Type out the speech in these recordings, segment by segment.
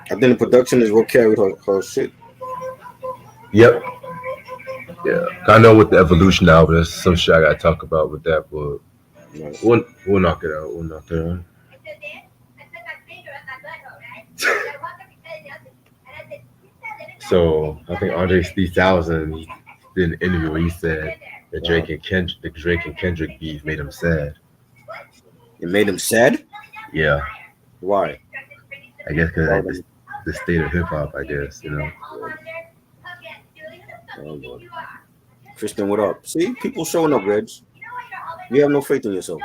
I think the production is what carried her shit. Yep. Yeah. I know with the Evolution album, there's some shit I gotta talk about with that, but Right. we'll knock it out. We'll knock it out. So I think Andre 3000 he did an interview where he said that Drake and Kendrick beef made him sad. It made him sad. Yeah, Why? I guess because Why like them? the state of hip hop, I guess Oh, Lord. Christian, what up? See, people showing up, Reg. You have no faith in yourself.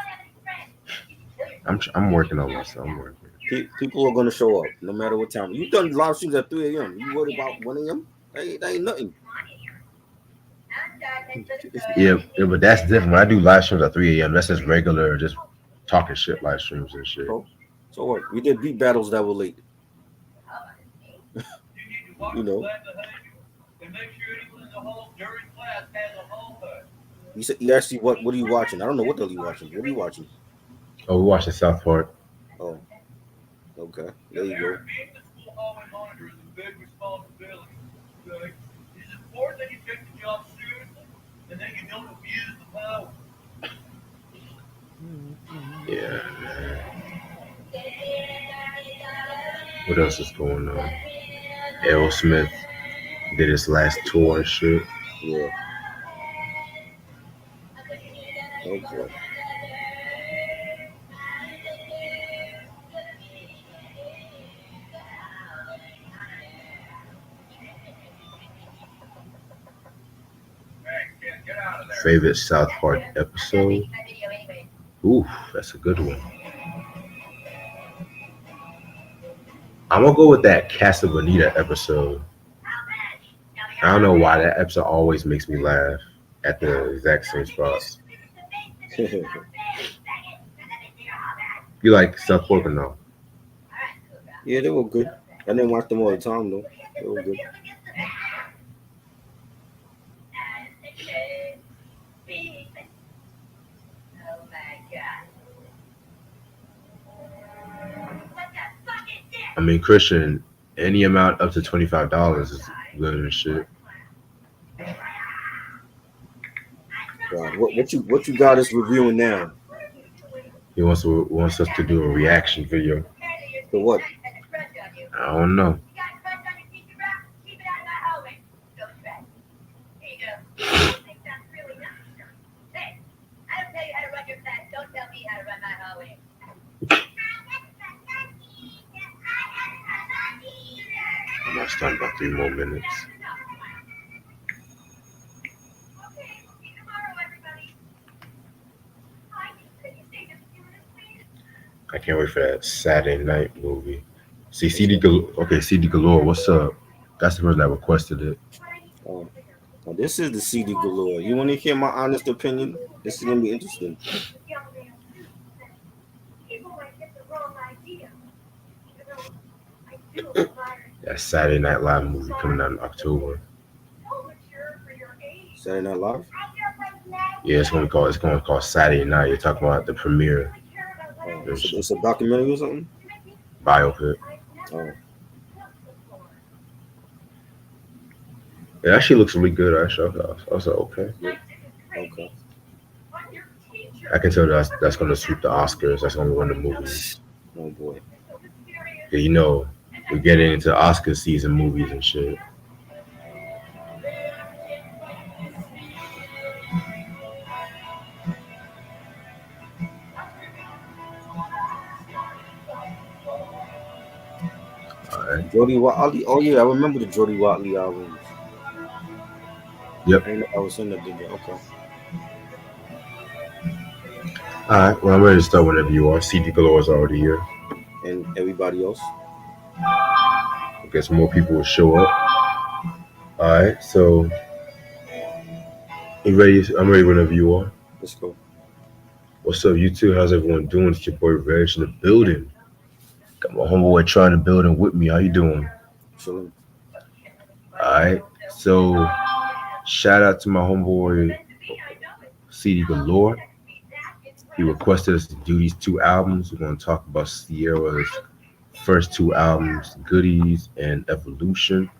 I'm working on myself. I'm working. People are gonna show up no matter what time. You done live streams at 3 a.m. You worried about 1 a.m.? That ain't nothing. Yeah, but that's different. When I do live streams at 3 a.m., that's just regular, just talking shit live streams and shit. So what? We did beat battles that were late. You know. He asked you what are you watching? I don't know what the hell you watching. What are you watching? Oh, we watched the South Park. Oh, okay. There you go. Yeah. What else is going on? Aerosmith did his last tour and shit. Yeah. Okay. Favorite South Park episode? Ooh, that's a good one. I'm gonna go with that Casa Bonita episode. I don't know why that episode always makes me laugh at the exact same spots. You like South Park or no? Yeah, they were good. I didn't watch them all the time though. They were good. I mean, Christian, any amount up to $25 is good and shit. Wow. What you got us reviewing now? He wants us to do a reaction video. For what? I don't know. I'm not starting about 3 more minutes. I can't wait for that Saturday night movie. See, CD Galore. Okay, CD Galore, what's up? That's the person that requested it. Oh, this is the CD Galore. You want to hear my honest opinion? This is gonna be interesting. That Saturday Night Live movie coming out in October. Saturday Night Live. Yeah, it's gonna be called Saturday Night. You're talking about the premiere. It's a documentary or something. Biopic. Oh, It actually looks really good. Actually, I was like, okay. okay. I can tell that's gonna sweep the Oscars. That's gonna win the movie. Oh boy. Yeah, you know, we're getting into Oscar season movies and shit. Alright. Jody Watley. Oh yeah, I remember the Jody Watley albums. Yep. I was in that. Okay. Alright, well I'm ready to start whenever you are. CD Galore is already here. And everybody else. I guess more people will show up. Alright, so you ready? I'm ready whenever you are. Let's go. What's up, you two? How's everyone doing? It's your boy Reg in the building. Got my homeboy trying to building with me. How you doing? Chilling. Alright, so shout out to my homeboy CD Galore. He requested us to do these 2 albums. We're going to talk about Ciara's first two albums, Goodies and Evolution.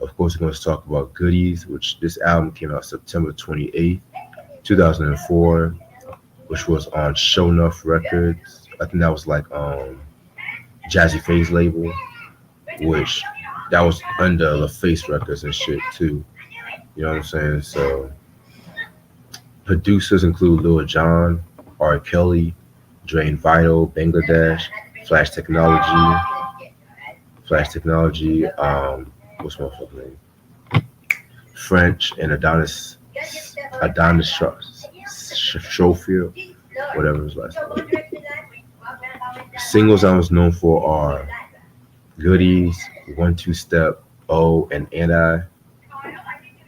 Of course, we're going to talk about Goodies, which this album came out September 28th, 2004, which was on Show Enough Records. I think that was like Jazzy Faye's label, which that was under LaFace Records and shit too. You know what I'm saying? So producers include Lil Jon, R. Kelly, Drain Vital, Bangladesh, Flash Technology, what's my fucking name? French and Adonis Schofield, whatever his last name. Singles I was known for are Goodies, One Two Step, O, and Anti.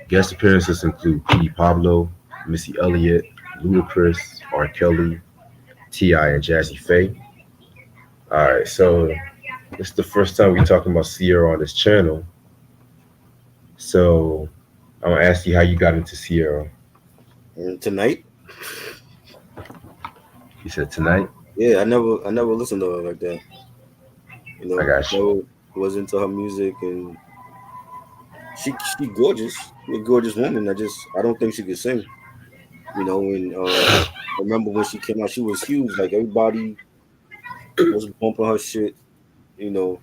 Guest appearances include Petey Pablo, Missy Elliott, Ludacris, R. Kelly, T.I., and Jazzy Faye. Alright, so this is the first time we're talking about Ciara on this channel. So I'm gonna ask you how you got into Ciara. And tonight, You said tonight? yeah, I never listened to her like that. I got you. So was into her music, and she gorgeous, she a gorgeous woman. I don't think she could sing. And I remember when she came out, she was huge. Like everybody was bumping her shit. You know,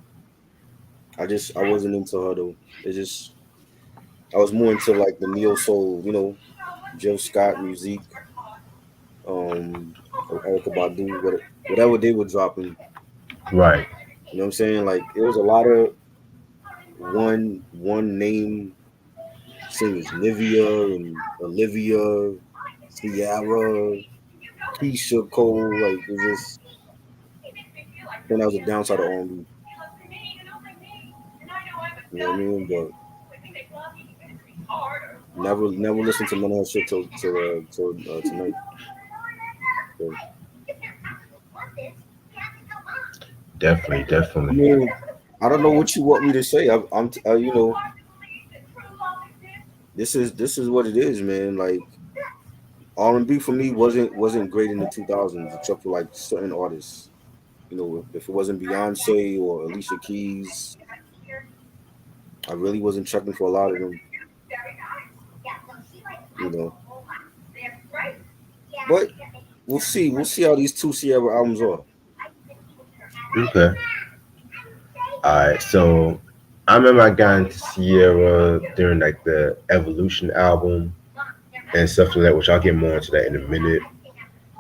I wasn't into her though. It's just I was more into like the neo soul. Jill Scott music, or Erica Badu, whatever they were dropping. Right. You know what I'm saying? Like it was a lot of one name singers, Nivea and Olivia, Ciara, Keisha Cole. Like it just then that was a downside of R&B. You know what I mean? But never listened to none of her shit till tonight. So, Definitely, I definitely. mean, I don't know what you want me to say. This is what it is, man. Like R&B for me wasn't great in the 2000s, except for like certain artists. If it wasn't Beyonce or Alicia Keys, I really wasn't checking for a lot of them. You know, but we'll see. We'll see how these two Sierra albums are. Okay. Alright, so I remember I got into Ciara during like the Evolution album and stuff like that, which I'll get more into that in a minute.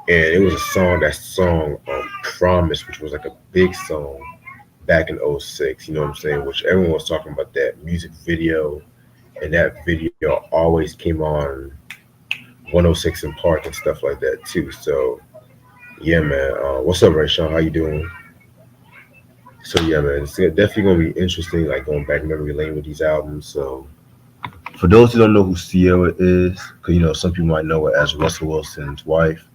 And it was a song, Promise, which was like a big song back in '06, you know what I'm saying? Which everyone was talking about that music video, and that video always came on 106 in Park and stuff like that too. So yeah, man. What's up, Ray Sean? How you doing? So yeah, man, it's definitely gonna be interesting, like going back memory lane with these albums. So for those who don't know who Ciara is, because some people might know her as Russell Wilson's wife.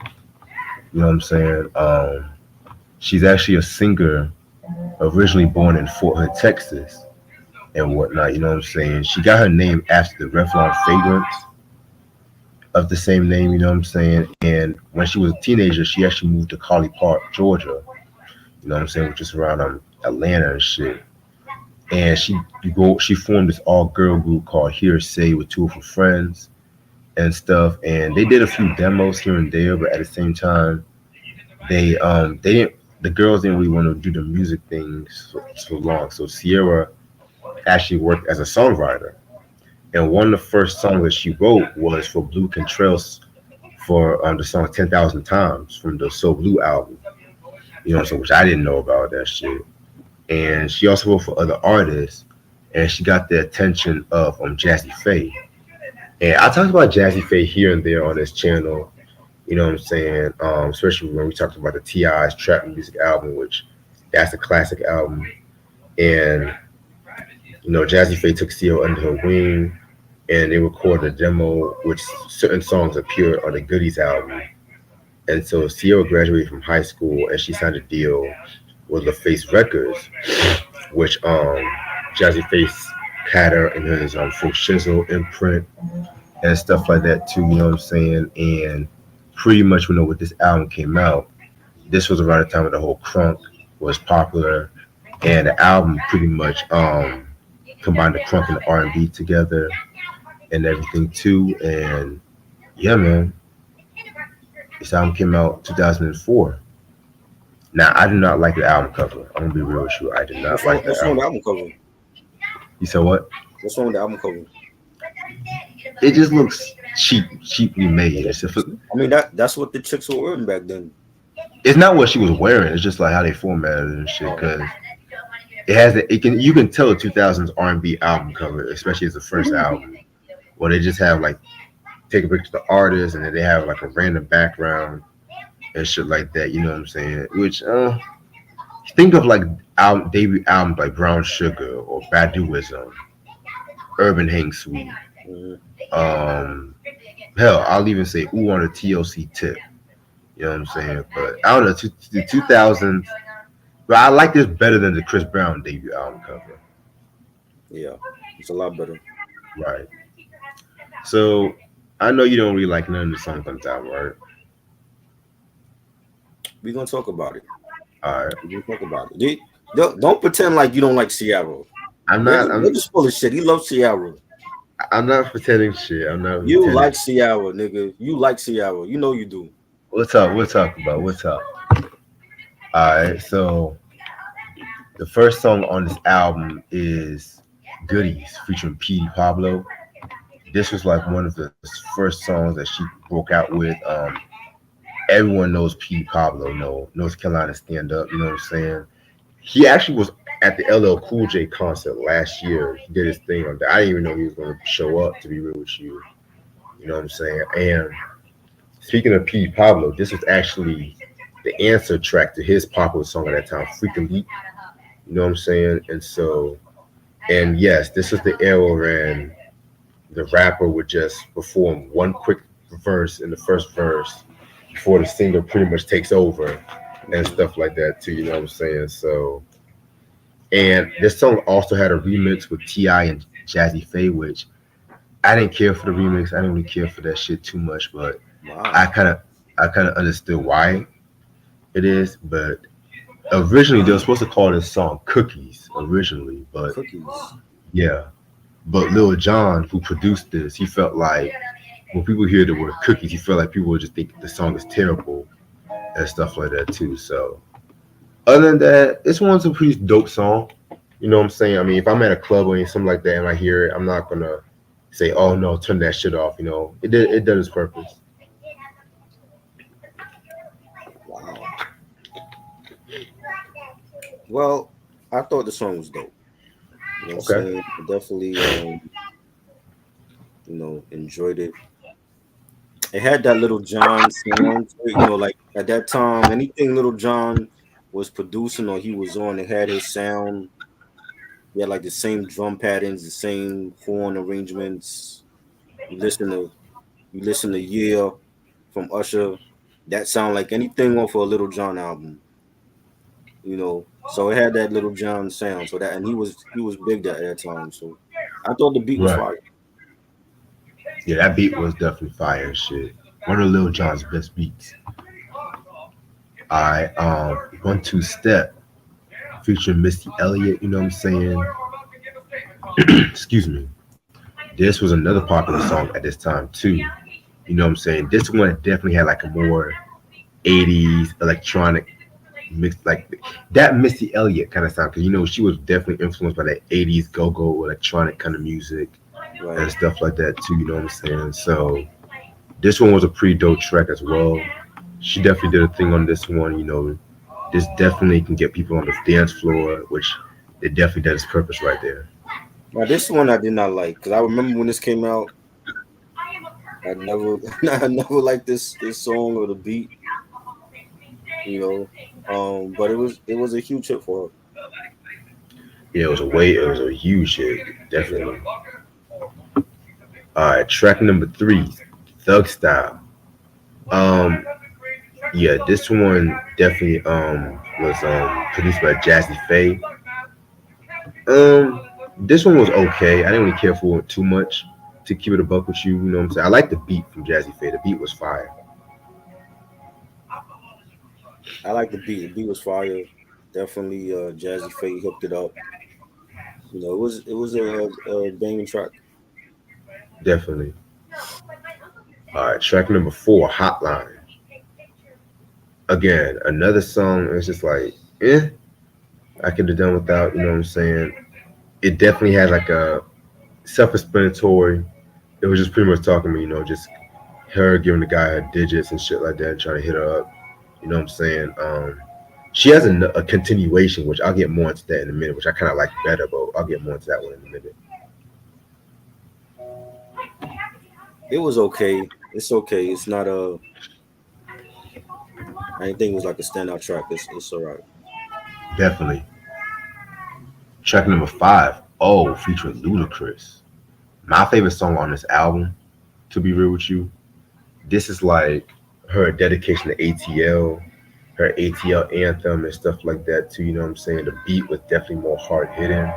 You know what I'm saying? She's actually a singer, originally born in Fort Hood, Texas, and whatnot. You know what I'm saying? She got her name after the Revlon fragrance of the same name. You know what I'm saying? And when she was a teenager, she actually moved to Colley Park, Georgia. You know what I'm saying? Which is around Atlanta and shit. And she formed this all girl group called Hearsay with two of her friends and stuff. And they did a few demos here and there, but at the same time, they didn't the girls didn't really want to do the music thing so long. So Ciara actually worked as a songwriter. And one of the first songs that she wrote was for Blue Contrails for the song 10,000 Times from the So Blue album. So which I didn't know about that shit. And she also wrote for other artists, and she got the attention of Jazzy Faye. And I talked about Jazzy Faye here and there on this channel. You know what I'm saying? Especially when we talked about the T.I.'s Trap Music album, which that's a classic album. And Jazzy Faye took Ciara under her wing, and they recorded a demo, which certain songs appeared on the Goodies album. And so Ciara graduated from high school, and she signed a deal with LaFace Records, which Jazzy Face had her in his Full Shizzle imprint and stuff like that too. You know what I'm saying? And pretty much when this album came out, this was around the time when the whole crunk was popular, and the album pretty much combined the crunk and the R&B together and everything too. And yeah, man, this album came out 2004. Now, I do not like the album cover. I'm gonna be real with you. I did not like the What's wrong with album. the album cover? You said what? What's wrong with the album cover? It just looks cheaply made. I mean that's what the chicks were wearing back then. It's not what she was wearing. It's just like how they formatted it and shit. Oh. Because it has it can you can tell a 2000s R&B album cover, especially as the first album, where they just have like take a picture of the artist and then they have like a random background and shit like that. You know what I'm saying? Which think of like debut albums like Brown Sugar or Baduism, Urban Hang Suite. Mhm. Um, hell, I'll even say Ooh on a TLC tip. You know what I'm saying? But I don't know, the 2000s. But I like this better than the Chris Brown debut album cover. Yeah, it's a lot better. Right. So I know you don't really like none of the songs on the album, right? We're gonna talk about it. All right. We're gonna talk about it. Don't pretend like you don't like Ciara. I'm not. Nigga's full of shit. He loves Ciara. I'm not pretending shit. I'm not You pretending. like Ciara, nigga. You like Ciara. You know you do. What's up? We'll talk about what's up. All right. So the first song on this album is "Goodies" featuring Petey Pablo. This was like one of the first songs that she broke out with. Everyone knows Petey Pablo, no North Carolina stand up. You know what I'm saying? He actually was at the LL Cool J concert last year. He did his thing on that. I didn't even know he was going to show up. To be real with you, you know what I'm saying? And speaking of Petey Pablo, this was actually the answer track to his popular song at that time, "Freakin' Leap." You know what I'm saying? And so, and yes, this is the era when the rapper would just perform one quick verse in the first verse before the singer pretty much takes over and Mhm. stuff like that too. You know what I'm saying? So, and this song also had a remix with Ti and Jazzy Faye, which I didn't care for the remix. I didn't really care for that shit too much, but I Wow. kind of I kind of understood why it is. But originally they were supposed to call this song "Cookies" originally, but Cookies. yeah. But Lil Jon, who produced this, he felt like when people hear the word "cookies," he felt like people would just think the song is terrible and stuff like that too. So other than that, this one's a pretty dope song. You know what I'm saying? I mean, if I'm at a club or something like that and I hear it, I'm not gonna say, "Oh no, turn that shit off." You know, it does its purpose. Wow. Well, I thought the song was dope. You know what I'm Okay. saying? I definitely enjoyed it. It had that Little John sound to it, like at that time, anything Little John was producing or he was on, it had his sound. He had like the same drum patterns, the same horn arrangements. You listen to Yeah from Usher. That sound like anything off of a Little John album. So it had that Little John sound. So that and he was big at that time. So I thought the beat was Right. fire. Yeah, that beat was definitely fire as shit. One of Lil Jon's best beats. I 1 2 Step featuring Missy Elliott. You know what I'm saying? Excuse me. This was another popular song at this time too. You know what I'm saying? This one definitely had like a more 80s electronic mix, like that Missy Elliott kind of sound. Because she was definitely influenced by that 80s go-go electronic kind of music Right. and stuff like that too. You know what I'm saying? So this one was a pretty dope track as well. She definitely did a thing on this one. This definitely can get people on the dance floor, which it definitely does its purpose right there. Now this one I did not like because I remember when this came out, I never I never liked this song or the beat, you know. But it was a huge hit for Yeah, it was a huge hit, her. Yeah. definitely. All right, track number three, Thug Style. Um, yeah, this one definitely was produced by Jazzy Faye. Um, this one was okay. I didn't really care for it too much. To keep it a buck with you, you know what I'm saying. I like the beat from Jazzy Faye. The beat was fire. I like the beat. The beat was fire. Definitely, Jazzy Faye hooked it up. It was a banging track. Definitely. All right, track number 4, Hotline. Again, another song. It's just like, eh, I could have done without. You know what I'm saying? It definitely had like a self-explanatory. It was just pretty much talking to me, just her giving the guy her digits and shit like that, and trying to hit her up. You know what I'm saying? She has a continuation, which I'll get more into that in a minute, which I kind of like better, but I'll get more into that one in a minute. It was okay. It's okay. It's not a. I didn't think it was like a standout track. It's all right. Definitely. Track number 5, Oh, featuring Ludacris. My favorite song on this album, to be real with you. This is like her dedication to ATL, her ATL anthem and stuff like that too. You know what I'm saying? The beat was definitely more hard hitting,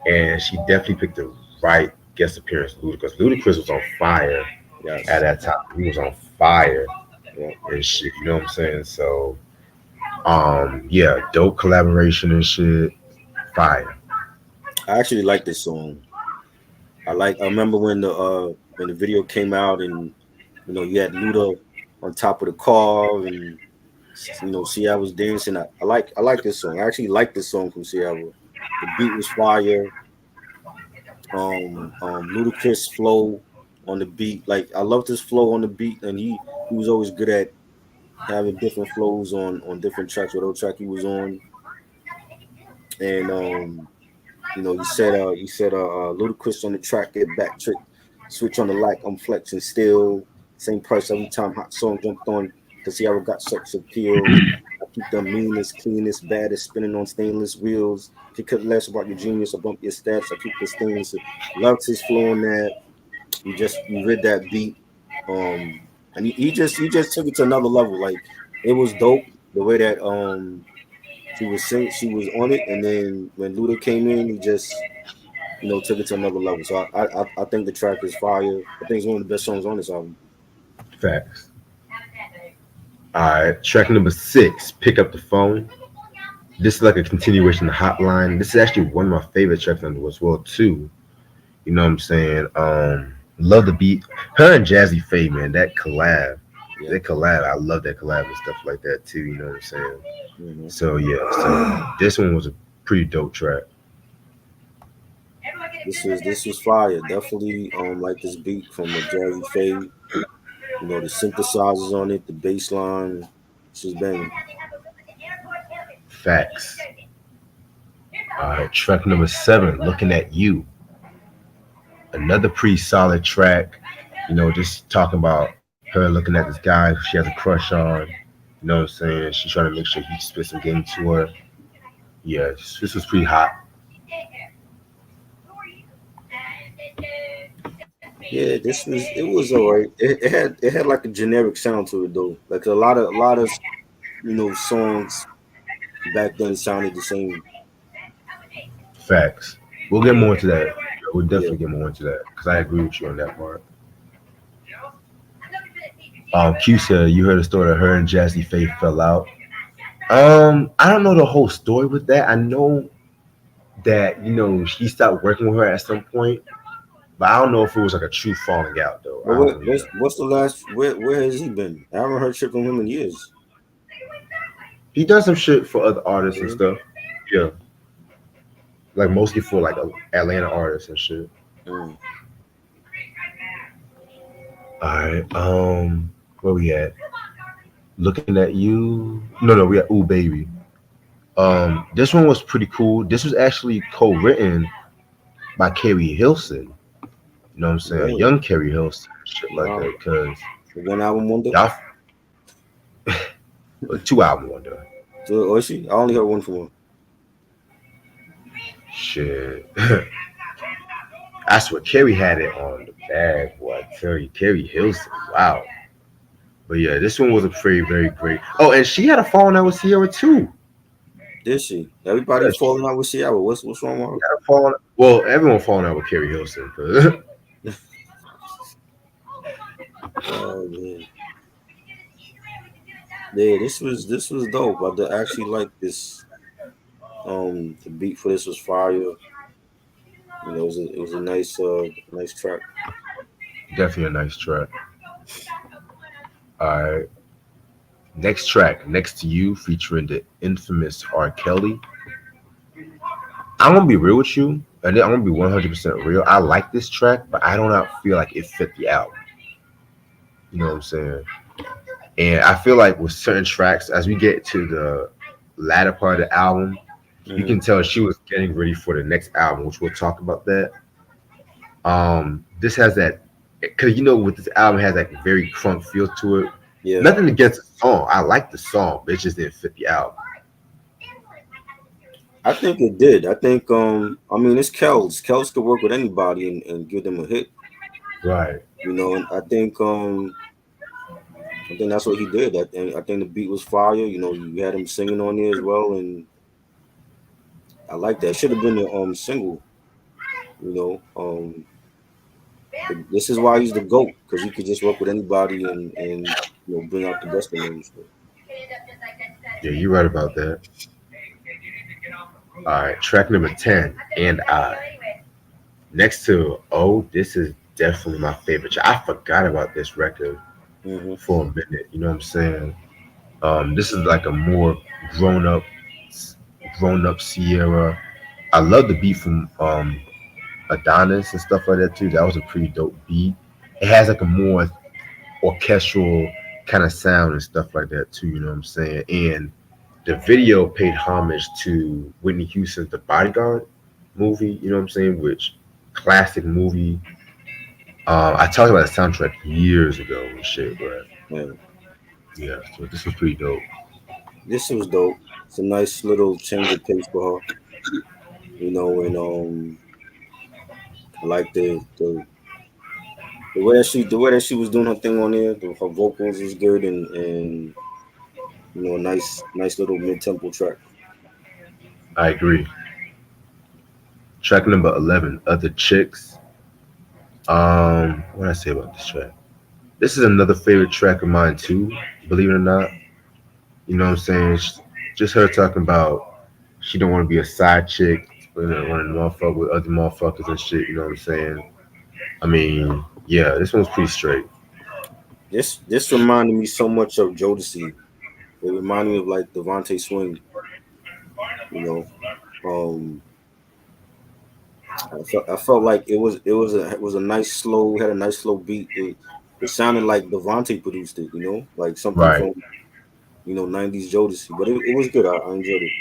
and she definitely picked the right guest appearance. Ludacris. Ludacris was on fire at Yes. that time. He was on fire Yeah. and shit. You know what I'm saying? So, yeah, dope collaboration and shit. Fire. I actually like this song. I remember when the video came out and you had Luda on top of the car and Ciara was dancing. I like this song. I actually like this song from Ciara. The beat was fire. Ludacris flow on the beat. Like I loved his flow on the beat, and he was always good at having different flows on different tracks. Whatever track he was on, and you said Ludacris on the track get back trick, switch on the like I'm flexing still, same price every time hot song jumped on because Ciara got sex appeal. I keep the meanest, cleanest, baddest spinning on stainless wheels. If you could less about your genius or bump your stats, I keep the stainless. Loved his flow on that. You read that beat, and he just took it to another level. Like it was dope the way that she was on it, and then when Luda came in, he just took it to another level. So I think the track is fire. I think it's one of the best songs on this album. Facts. All right, track number 6, Pick Up the Phone. This is like a continuation of Hotline. This is actually one of my favorite tracks on it as well too. You know what I'm saying? Love the beat. Her and Jazzy Faye, man, that collab. Yeah. That collab, I love that collab and stuff like that too. You know what I'm saying? hmm So yeah, so this one was a pretty dope track. This was fire. Definitely like this beat from a Jazzy Faye. The synthesizers on it, the bass line. This is banging. Facts. All right, track number 7, Looking at You. Another pretty solid track. Just talking about her looking at this guy she has a crush on. You know what I'm saying? She's trying to make sure he spits some game to her. Yeah, this was pretty hot. Yeah, it was alright. It had like a generic sound to it though. Like a lot of songs back then sounded the same. Facts. We'll get more into that. We'll Yeah. definitely get more into that because I agree with you on that part. Q said you heard a story that her and Jazzy Faye fell out. I don't know the whole story with that. I know that he stopped working with her at some point, but I don't know if it was like a true falling out though. But I don't really know. what's the last? Where has he been? I haven't heard shit from him in years. He done some shit for other artists and Yeah. stuff. Yeah, like mostly for like Atlanta artists and shit. Mm. All right. Where we at? Looking at you. No, no, we at Ooh Baby. This one was pretty cool. This was actually co-written by Carrie Hilson. You know what I'm saying? Really? Young Carrie Hilson, shit like Wow. that. Cause The one album wonder. y'all, 2 album wonder. So, is she? I only heard one from her. Shit. I swear Carrie had it on the bag, boy. I tell you, Carrie Hilson. Wow. But yeah, this one was a very, very great. Oh, and she had a falling out with Sierra too. Did she? Everybody Yeah, she falling out with Ciara. What's wrong with had a falling. Well, everyone falling out with Carrie Hilson. her? Oh man. Yeah, this was dope. I actually like this. The beat for this was fire. It was a nice track. Definitely a nice track. All right. Next track, Next to You, featuring the infamous R. Kelly. I'm gonna be real with you, and then I'm gonna be 100% real. I like this track, but I do not feel like it fit the album. You know what I'm saying? And I feel like with certain tracks, as we get to the latter part of the album, you Hmm. can tell she was getting ready for the next album, which we'll talk about that. This has that because with this album it has like very crunk feel to it. Yeah, Nothing against the song. I like the song, but it just didn't fit the album. I think it did. I think I mean it's Kels. Kels could work with anybody and give them a hit. Right. And I think that's what he did. I think the beat was fire. You had him singing on there as well, and I like that. Should have been the single. You know, but this is why he's the GOAT, because he could just work with anybody and bring out the best in them. So, Yeah, you're right about that. All right, track number 10, and I. Next to this is definitely my favorite. I forgot about this record hmm for a minute. You know what I'm saying? This is like a more grown up, grown up Sierra. I love the beat from Adonis and stuff like that too. That was a pretty dope beat. It has like a more orchestral kind of sound and stuff like that too. You know what I'm saying? And the video paid homage to Whitney Houston's The Bodyguard movie. You know what I'm saying? Which classic movie. I talked about the soundtrack years ago and shit, but yeah, yeah, so this was pretty dope. this was dope. It's a nice little change of pace for her. And I like the way that she was doing her thing on there. Her vocals is good, and a nice little mid tempo track. I agree. Track number 11, Other Chicks. What did I say about this track? This is another favorite track of mine too, believe it or not. You know what I'm saying? Just her talking about she don't want to be a side chick, running motherfucker with other motherfuckers and shit. You know what I'm saying? I mean, yeah, this one's pretty straight. This reminded me so much of Jodeci. It reminded me of like Devontae Swing. You know, um, I felt like it was a nice slow had a nice slow beat. It sounded like Devontae produced it. Like something Right. from 90s Jodeci. But it was good. I enjoyed it.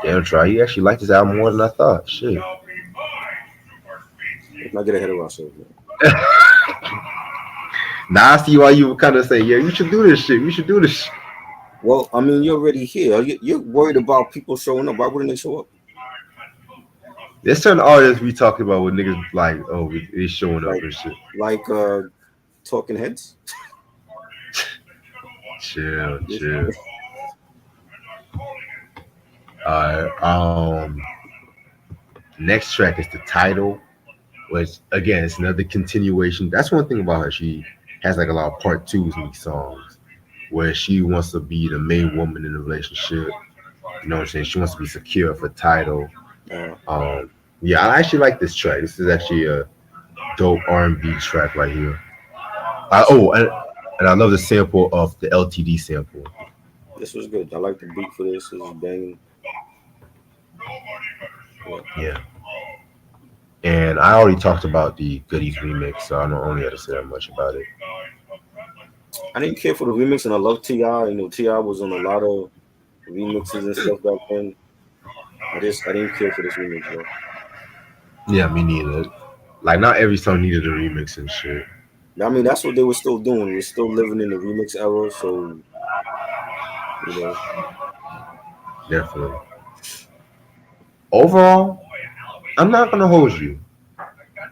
Damn, try. You actually like this album more than I thought. Shit. Let's not get ahead of ourselves, man. Now I see why you would kind of say, yeah, you should do this shit. We should do this shit. Well, I mean, you're already here. You're worried about people showing up. Why wouldn't they show up? There's certain artists we talking about with niggas like, oh, they showing up Like and shit. like Talking Heads. Chill, This- chill. Alright. Next track is the title, which again it's another continuation. That's one thing about her. She has like a lot of part twos in these songs, where she wants to be the main woman in the relationship. You know what I'm saying? She wants to be secure for title. Uh, Um, yeah, I actually like this track. This is actually a dope R&B track right here. this was And I love the sample of the LTD sample. this was good. I like the beat for this. This is banging. Yeah. Yeah. And I already talked about the Goodies remix, so I don't only have to say that much about it. I didn't care for the remix, and I love Ti. Ti was on a lot of remixes and stuff back then. I didn't care for this remix though. Yeah, me neither. Like not every song needed a remix and shit. I mean, that's what they were still doing. We're still living in the remix era, so you know, Definitely. Overall, I'm not gonna hold you.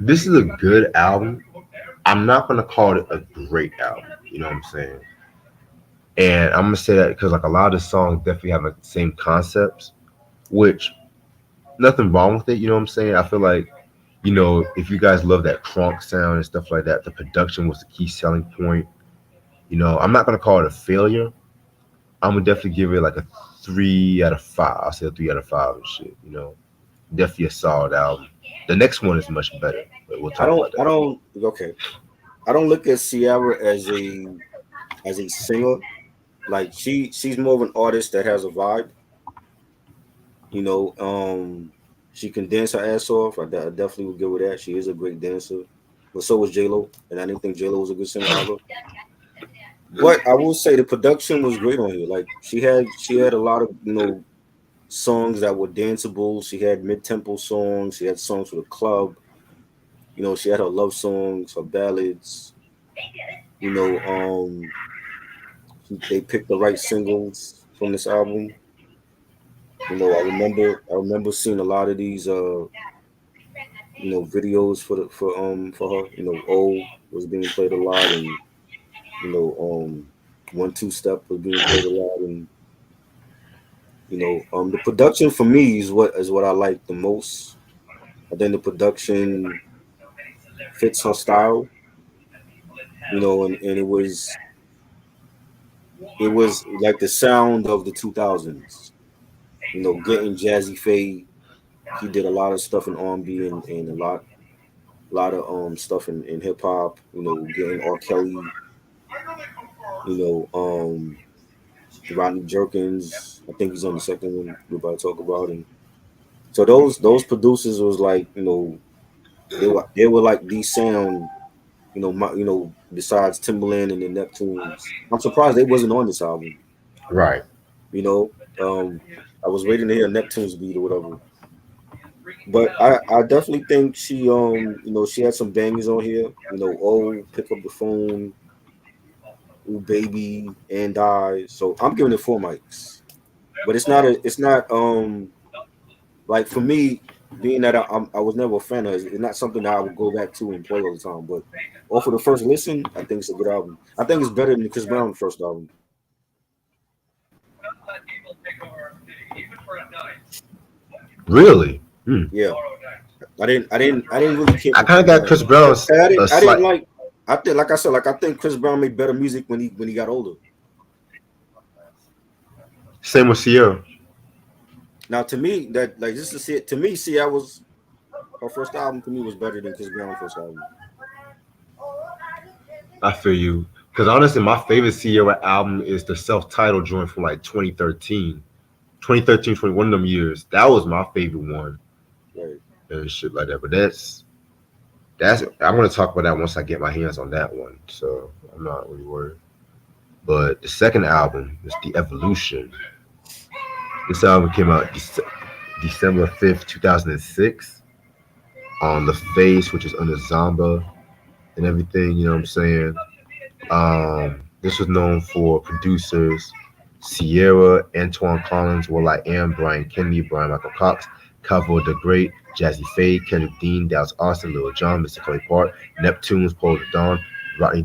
This is a good album. I'm not gonna call it a great album. You know what I'm saying? And I'm gonna say that because like a lot of the songs definitely have like the same concepts, which nothing wrong with it. You know what I'm saying? I feel like if you guys love that crunk sound and stuff like that, the production was the key selling point. I'm not gonna call it a failure. I'm gonna definitely give it like a 3 out of 5. I'll say a 3 out of 5 and shit. Definitely a solid album. The next one is much better, but we'll I talk don't about I that. don't okay. I don't look at Ciara as a singer. Like she's more of an artist that has a vibe. You know, she can dance her ass off. I definitely would give her that. She is a great dancer, but so was J Lo, and I didn't think J Lo was a good singer either. But I will say the production was great on here. Like she had a lot of songs that were danceable. She had mid tempo songs. She had songs for the club. She had her love songs, her ballads. You know, they picked the right singles from this album. I remember seeing a lot of these videos for her. O was being played a lot, and you know, 1 2 step was being played a lot, and the production for me is what I like the most. I think the production fits her style, and it was like the sound of the 2000s. Getting Jazzy Faye. He did a lot of stuff in R&B and a lot of stuff in hip hop. Getting R. Kelly. You know, Rodney Jerkins. I think he's on the second one we're about to talk about. And so those producers was like, they were like the sound. Besides Timbaland and the Neptunes. I'm surprised they wasn't on this album. Right. You know, I was waiting to hear Neptune's beat or whatever. But I definitely think she had some bangers on here. Oh, pick up the phone, ooh baby, and die. So I'm giving it 4 mics. But it's not like for me, being that I was never a fan of it, it's not something that I would go back to and play all the time. But off of the first listen, I think it's a good album. I think it's better than Chris Brown's first album. Really? Hmm. Yeah, I didn't really care I for kind Chris of got Brown. Chris Brown's a I didn't slight. like. I think, like I said, I think Chris Brown made better music when he got older. Same with Sierra. Now, to me, that like just to see it, to me, see, I was her first album to me was better than Chris Brown's first album. I feel you. Because honestly, my favorite Sierra album is the self-titled joint from like 2013. 2013, 21 of them years. That was my favorite one Right. and shit like that. But that's I'm gonna talk about that once I get my hands on that one. So I'm not really worried. But the second album is The Evolution. This album came out December 5th, 2006 on The Face, which is under Zamba and everything, you know what I'm saying? This was known for producers Sierra, Antoine Collins, Will I Am, Brian Kennedy, Brian Michael Cox, Calvo the Great, Jazzy Faye, Kenneth Dean, Dallas Austin, Lil Jon, Mr. Kelly Park, Neptunes, Paul the Dawn, Rodney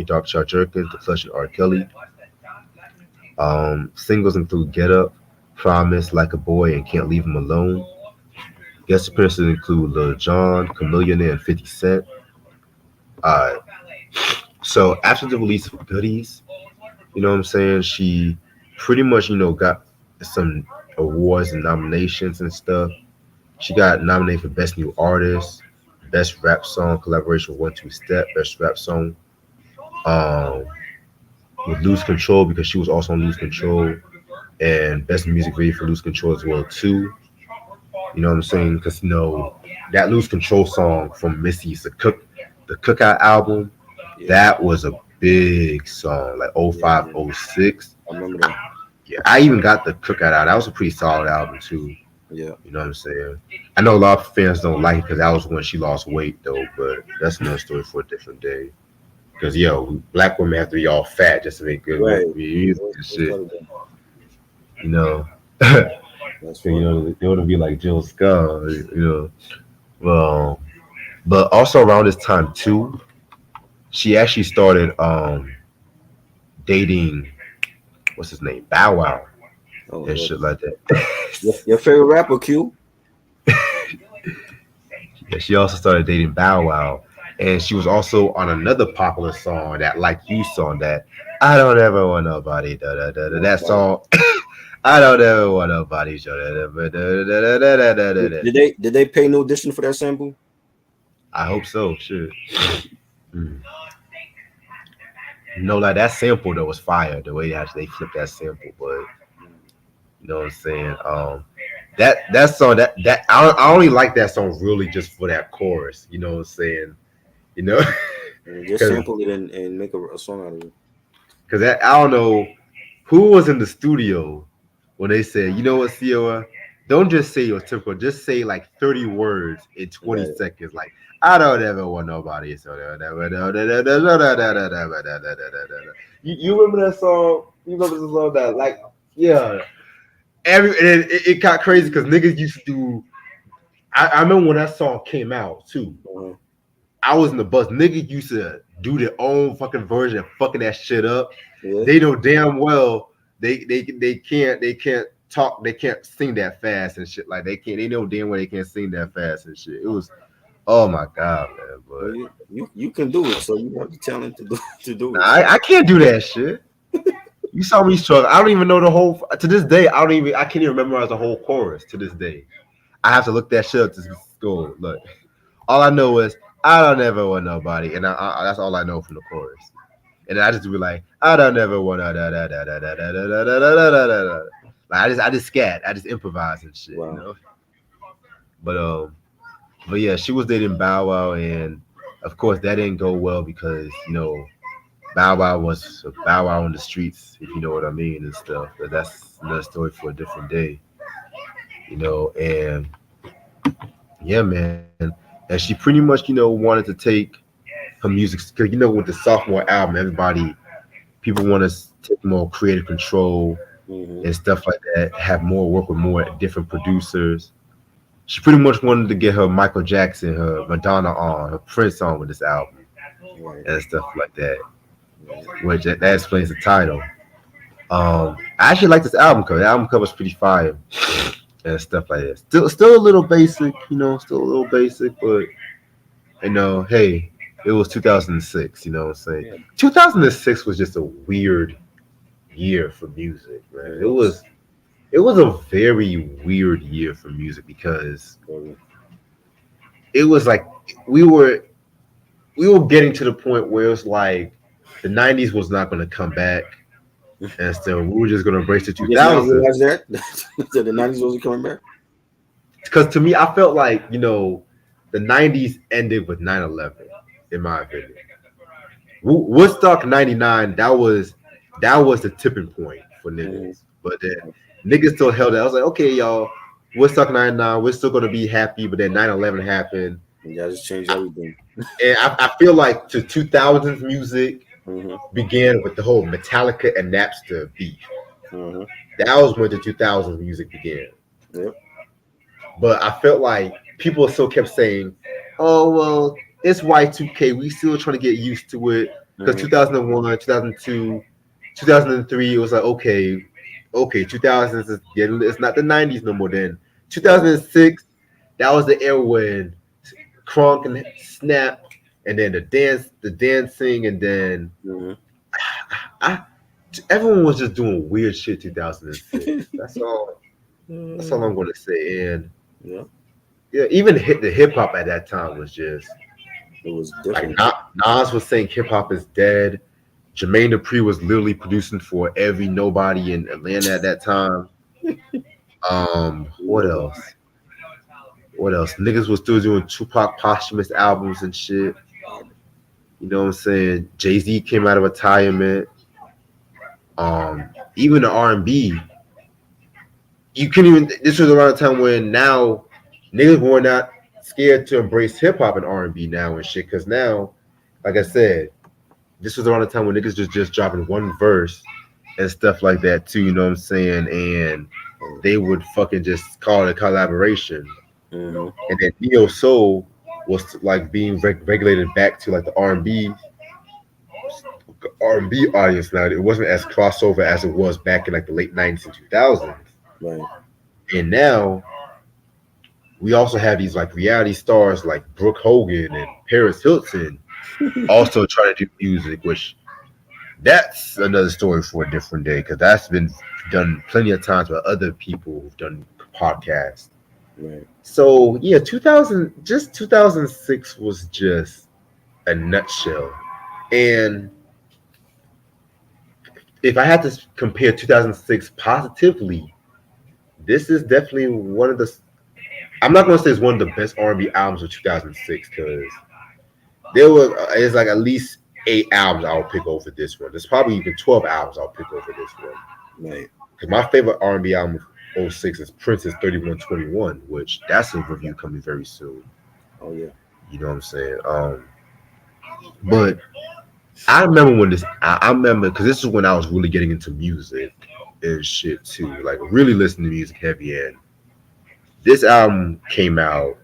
Darkshire Jerkins, The Clutch, and R. Kelly. Singles include Get Up, Promise, Like a Boy, and Can't Leave Him Alone. Guest appearances include Lil Jon, Chameleon, and 50 Cent. Uh, so after the release of Goodies, you know what I'm saying, she pretty much, got some awards and nominations and stuff. She got nominated for Best New Artist, Best Rap Song collaboration with 1 2 Step, Best Rap Song um, with Lose Control because she was also on Lose Control, and Best Music Video for Lose Control as well too. You know what I'm saying? Because that Lose Control song from Missy's the Cookout album, Yeah. that was a big song, like oh Yeah. 05, oh 06. I remember that. Yeah, I even got the Cookout out. That was a pretty solid album too. Yeah. You know what I'm saying? I know a lot of fans don't like it because that was when she lost weight though, but that's another story for a different day. Because black women have to be all fat just to make good Right. music and What's shit. funny about You know, That's so, funny. they want to be like Jill Scott. Well, but also around this time too, she actually started dating what's his name, Bow Wow Oh and Lord. shit like that. Your favorite rapper, Q? Yeah, she also started dating Bow Wow, and she was also on another popular song, that Like You song, that I don't ever want nobody. Da, da, da, da, No, that fire. song. I don't ever want nobody show Did they pay no addition for that sample? I hope so. Shit. Mm. No, like that sample though was fire. The way actually they flipped that sample, but you know what I'm saying. That song I only like that song really just for that chorus. You know what I'm saying. You know, Just because sample it and make a song out of it. that I don't know who was in the studio when they said, you know what, Ciara, don't just say your typical, just say like 30 words in 20 Right. seconds. Like, I don't ever want nobody. You remember that song? You remember the song that, like, yeah. It got crazy because niggas used to do. I remember when that song came out too. Uh-huh. I was in the bus. Niggas used to do their own fucking version, fucking that shit up. Yeah. They know damn well they can't talk, they can't sing that fast and shit. Like they know damn well they can't sing that fast and shit. It was oh my god, man. Well, But you can do it, so you have the talent to do to do nah, it. So I can't do that shit. You saw me struggle. I don't even know the whole. To this day, I can't even memorize the whole chorus. To this day, I have to look that shit up to school. Look, all I know is I don't ever want nobody, and that's all I know from the chorus. And then I just be like, I don't ever want da da da da da da da da da da da da da. Like I just scat, I just improvise and shit, you wow. know. But but yeah, she was dating Bow Wow, and of course that didn't go well because Bow Wow was Bow Wow on the streets, if you know what I mean, and stuff. But that's another story for a different day, And yeah, man, and she pretty much wanted to take her music because with the sophomore album, everybody people want to take more creative control Hmm. and stuff like that, have more work with more different producers. She pretty much wanted to get her Michael Jackson, her Madonna on, her Prince on with this album Right. and stuff like that, Right. which that explains the title. I actually like this album cover. The album cover is pretty fire and stuff like that. Still a little basic, still a little basic, but hey, it was 2006. You know what I'm saying? Yeah. 2006 was just a weird year for music, It man. was. It was a very weird year for music because Very. it was like we were we were getting to the point where it was like the 90s was not going to come back, and so we were just going to embrace the You just now 2000s. realize that that the '90s wasn't coming back. Because to me, I felt like the 90s ended with 9/11, in my opinion. Woodstock '99, that was the tipping point for Hmm. niggas, but then niggas still held it. I was like, okay, y'all, Woodstock '99, we're still gonna be happy, but then 9/11 happened, And y'all just changed everything. and I feel like the 2000s music Hmm. began with the whole Metallica and Napster beef. Hmm. That was when the 2000s music began. Yep. But I felt like people still kept saying, "Oh well, it's Y2K. We still trying to get used to it." Because Hmm. 2001, 2002, 2003, it was like okay, 2000s is getting. It's not the 90s no more. Then Right. 2006, that was the era when Crunk and Snap, and then the dancing, and then Hmm. I, everyone was just doing weird shit. 2006. That's all. That's all I'm gonna say. And Yeah. yeah, even the hip hop at that time was just It was like different. Nas was saying hip hop is dead. Jermaine Dupri was literally producing for every nobody in Atlanta at that time. What Yeah. else? What else? Niggas was still doing Tupac posthumous albums and shit. You know what I'm saying? Jay Z came out of retirement. Even the R&B. You couldn't even. This was around the time when now niggas were not scared to embrace hip hop and R&B now and shit. Because now, like I said, this was around the time when niggas just dropping one verse and stuff like that too. You know what I'm saying? And they would fucking just call it a collaboration. Hmm. And then neo soul was like being regulated back to like the R&B audience now. It wasn't as crossover as it was back in like the late 90s and 2000s. Right. And now we also have these like reality stars like Brooke Hogan and Paris Hilton also trying to do music, which That's another story for a different day because that's been done plenty of times with other people who've done podcasts. Right. So yeah, 2000, just 2006 was just a nutshell. And if I had to compare 2006 positively, this is definitely one of the. I'm not going to say it's one of the best R&B albums of 2006 because there was it's like at least 8 albums I'll pick over this one. There's probably even 12 albums I'll pick over this one. Right. Because my favorite R&B album of '06 is Prince's 3121, which that's a review coming very soon. Oh yeah. You know what I'm saying? But I remember when I remember because this is when I was really getting into music and shit too, like really listening to music heavy. And this album came out,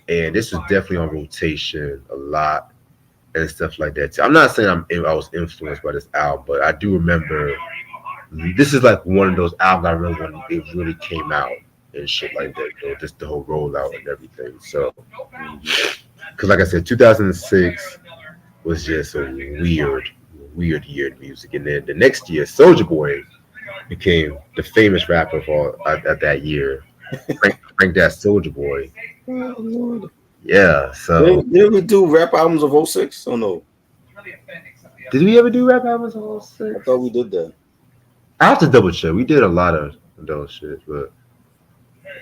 and this was definitely on rotation a lot and stuff like that too. I'm not saying I was influenced by this album, but I do remember this is like one of those albums I remember when it really came out and shit like that. You know, just the whole rollout and everything. So, Mhm. because like I said, 2006 was just a weird year in music. And then the next year, Soldier Boy became the famous rapper of all at that year. Frank that Soldier Boy. Oh, Lord. Yeah. So Did we do rap albums of '06? Oh no, did we ever do rap albums in I 06? thought we did that. I have to double check. We did a lot of those shit, but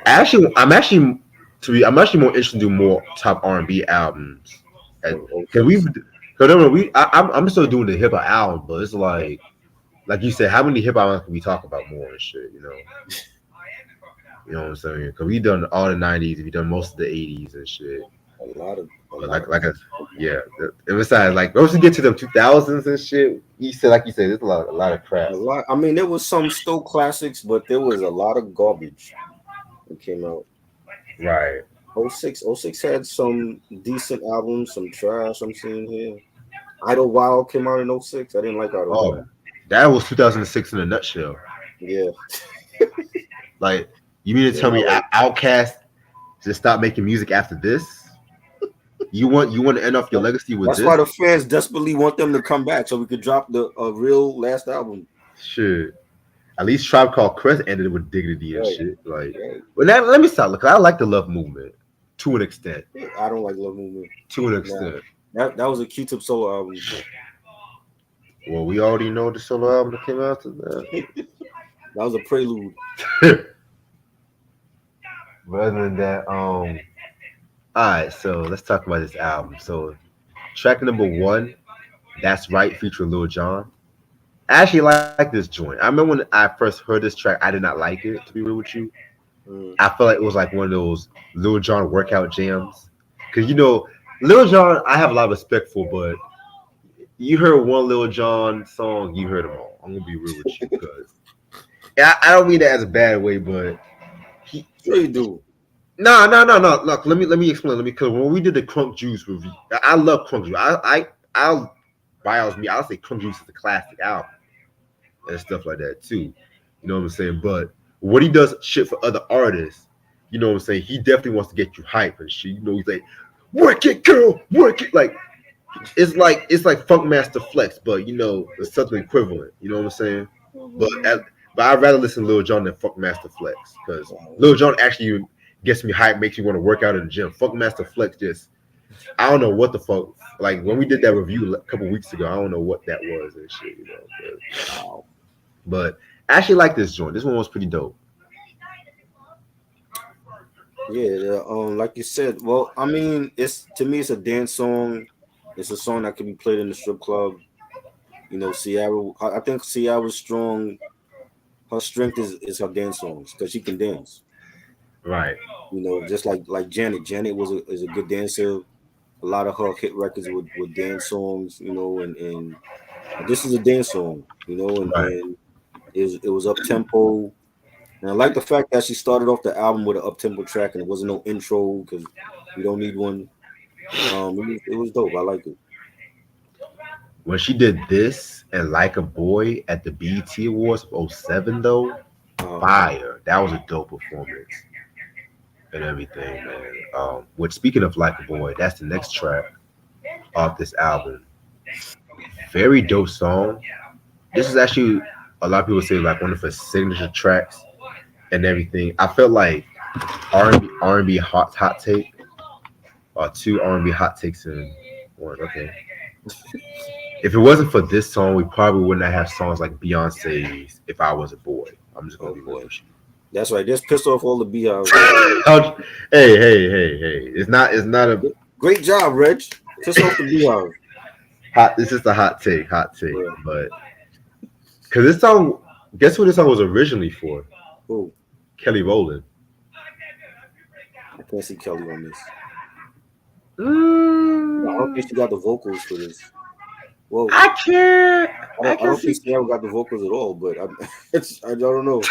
Wow. I'm actually more interested in doing more top R&B albums. Oh, Cause we, cause no, no, I'm still doing the hip hop album, but it's like you said, how many hip hop albums can we talk about more and shit? You know what I'm saying? Cause we done all the '90s, we done most of the '80s and shit. a But lot of. yeah. And besides, like once we get to the 2000s and shit, like you said, there's a lot of crap. A lot. I mean, there was some still classics, but there was a lot of garbage that came out. Right. '06 had some decent albums, some trash I'm seeing here. Idlewild came out in '06. I didn't like Oh, Idlewild. that was 2006 in a nutshell. Yeah, Like, you mean to did tell me not like. Outkast just stopped making music after this? You want to end off your legacy with That's why this? the fans desperately want them to come back so we could drop the a real last album. Shit. At least Tribe Called Quest ended with dignity and Right, shit. Like, right. but now let me stop. Look, I like the Love Movement to an extent. I don't like Love Movement. To an Nah, extent. that was a Q-Tip solo album. Well, we already know the solo album that came after That was a prelude. that. But other than that, all right. So let's talk about this album. So track number one, That's Right, featuring Lil Jon. I actually like this joint. I remember when I first heard this track, I did not like it. To be real with you, Mm, I felt like it was like one of those Lil Jon workout jams. Cause Lil Jon, I have a lot of respect for, but you heard one Lil Jon song, you heard them all. I'm gonna be real with you, cause I don't mean that as a bad way, but he, sure you do. no. Look, let me explain. Cause when we did the Crunk Juice review, I love Crunk Juice. I'll bios me. I'll say Crunk Juice is a classic album and stuff like that too. You know what I'm saying? But what he does shit for other artists, you know what I'm saying? He definitely wants to get you hype and shit. You know, he's like, work it, girl, work it. Like it's like Funk Master Flex, but it's something equivalent. You know what I'm saying? But as, but I'd rather listen to Lil Jon than Funk Master Flex because Wow. Lil Jon actually gets me hype, makes me want to work out in the gym. Funk Master Flex just I don't know what the fuck. Like when we did that review a couple weeks ago, I don't know what that was and shit. Wow. But I actually like this joint. This one was pretty dope. Yeah, like you said, well, I mean, it's to me, it's a dance song. It's a song that can be played in the strip club. Ciara. I think Ciara's strong. Her strength is her dance songs because she can dance. Right. Just like Janet. Janet is a good dancer. A lot of her hit records with dance songs. And this is a dance song. Right. And it was up tempo. And I like the fact that she started off the album with an up tempo track and it wasn't no intro because we don't need one. It was dope. I like it. When she did this and Like a Boy at the BET Awards of '07, though, Uh, fire. That was a dope performance and everything, man. Which speaking of Like a Boy, that's the next track off this album. Very dope song. this is actually a lot of people say like one of his signature tracks and everything. I felt like R&B hot take or two R&B hot takes in one. Okay, if it wasn't for this song, we probably wouldn't have songs like Beyonce's "If I Was a Boy." I'm just gonna Oh be real boy, with that's right. Just pissed off all the beehives right there. you. Hey! It's not a Great job, Reg. Piss off the beehive. hot. This is a hot take. Yeah. But because this song, guess who this song was originally for? Oh, Kelly Rowland. I can't see Kelly on this. No, I don't think Mm, she got the vocals for this. Well, I can't. I I can don't think see Ciara got the vocals at all. But I don't know.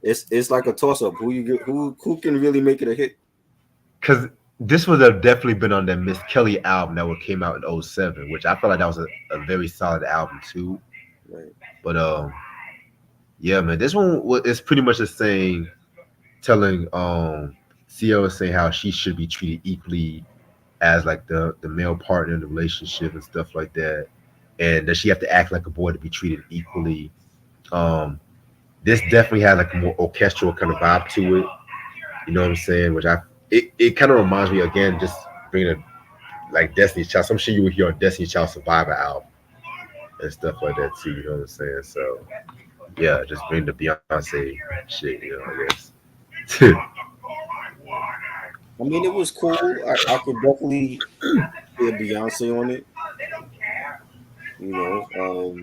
It's like a toss up. Who you get? Who can really make it a hit? because this would have definitely been on that Miss Kelly album that would came out in '07, which I felt like that was a very solid album too. Right. But yeah, man, this one is pretty much the same, telling Sierra saying how she should be treated equally as like the male partner in the relationship and stuff like that, and that she have to act like a boy to be treated equally. Um, this definitely had like a more orchestral kind of vibe to it. You know what I'm saying? Which it kind of reminds me again, just bringing a like Destiny's Child. Some shit you would hear on Destiny's Child Survivor album and stuff like that too. You know what I'm saying? So yeah, just bring the Beyonce shit. You know, I guess. I mean, it was cool. I could definitely hear Beyonce on it. You know,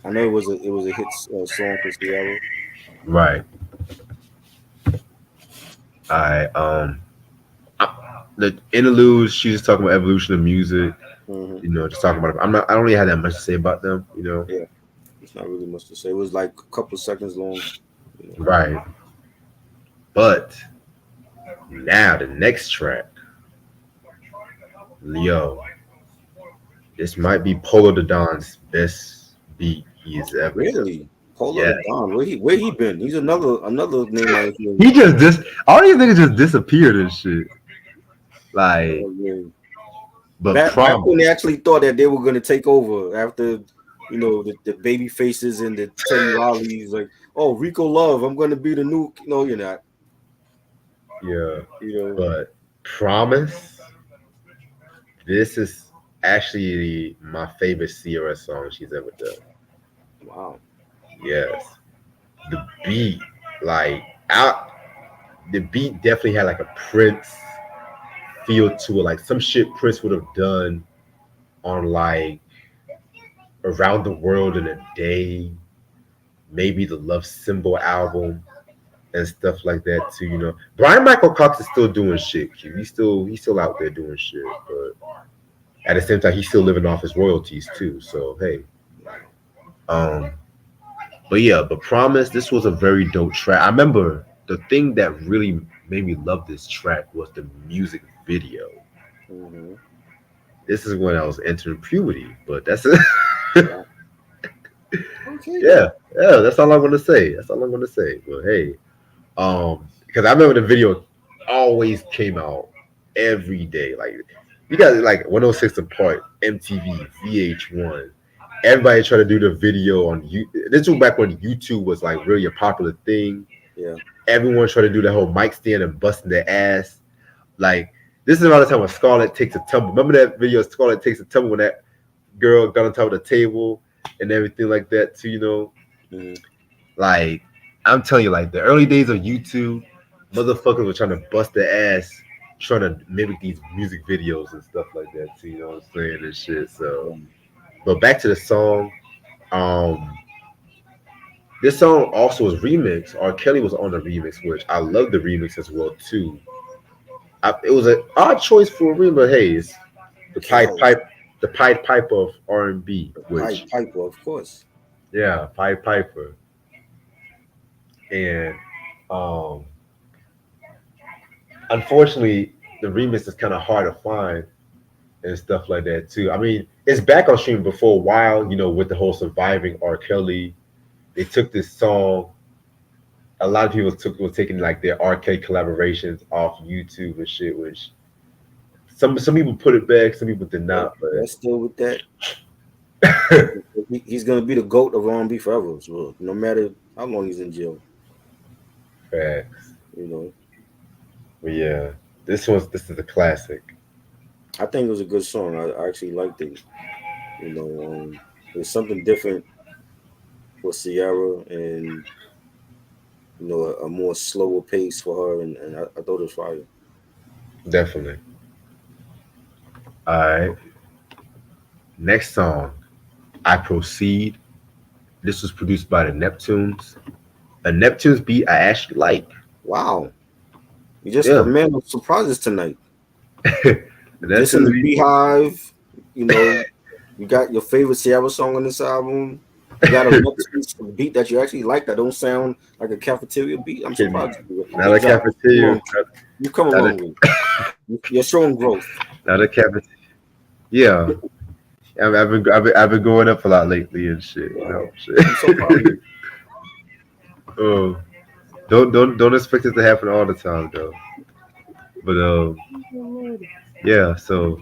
I know it was a hit song for Ciara. Right. I the interludes. She was talking about evolution of music. Hmm. You know, just talking about it. I'm not. I don't really have that much to say about them. You know. Yeah, it's not really much to say. It was like a couple seconds long. You know. Right. But now the next track, Leo. This might be Polo the Don's best beat he's ever done. Really, Polo Yeah. the Don. Where he been? He's another name I ain't hearing. He just all these niggas just disappeared and shit. Like, Oh, man. but Back when they promise. actually thought that they were gonna take over after, you know, the baby faces and the Teddy Rileys, like, oh, Rico Love, I'm gonna be the new. No, you're not. Yeah. You know. But promise. This is actually my favorite Ciara song she's ever done. Wow. Yes. The beat, like out the beat definitely had like a Prince feel to it. Like some shit Prince would have done on like Around the World in a Day, maybe the Love Symbol album and stuff like that too. You know, Brian Michael Cox is still doing shit. Q. He's still out there doing shit, but at the same time, he's still living off his royalties too. So hey, um, but yeah, but Promise, this was a very dope track. I remember the thing that really made me love this track was the music video. Hmm. This is when I was entering puberty, but that's it. Wow. Okay then. Yeah, yeah, that's all I'm gonna say. That's all I'm gonna say. But hey, because I remember the video always came out every day. Like you got like 106 apart, MTV, VH1. Everybody tried to do the video on you. This was back when YouTube was like really a popular thing. Yeah. Everyone tried to do that whole mic stand and busting their ass. Like this is around the time when Scarlett takes a tumble. Remember that video? Scarlett takes a tumble when that girl got on top of the table and everything like that too. You know, Hmm. like I'm telling you, like the early days of YouTube, motherfuckers were trying to bust their ass, trying to mimic these music videos and stuff like that too. You know what I'm saying and shit. So, but back to the song. Um, this song also was remixed. R. Kelly was on the remix, which I love the remix as well too. It was an odd choice for a remix, but hey, it's the Pied Kel, Pipe, the Pied Piper of R&B, which Piper, of course. yeah, Pied Piper, and um, unfortunately, the remix is kind of hard to find and stuff like that too. I mean, it's back on stream before a while, you know, with the whole surviving R. Kelly. They took this song. A lot of people were taking like their R. Kelly collaborations off YouTube and shit, which some people put it back, some people did Yeah, not. But that's still with that. He's gonna be the GOAT of R&B forever. So no matter how long he's in jail, Facts. you know. But yeah, this is a classic. I think it was a good song. I actually liked it. You know, it's something different for Ciara, and a more slower pace for her, and I thought it was fire. Definitely. All right. Next song, I Proceed. This was produced by the Neptunes. A Neptunes beat I actually like. Wow, you just a Yeah. man of surprises tonight. That's This in gonna the be Beehive, you know, you got your favorite Ciara song on this album. You got a Neptune's beat that you actually like that don't sound like a cafeteria beat. I'm kidding. surprised. Not Good a job. cafeteria. You come a Not a long way. You're showing growth. not a cafeteria. Yeah. I've been going up a lot lately and shit. You know. Wow, I'm so proud of Shit. you. Oh, don't expect it to happen all the time though. But yeah. So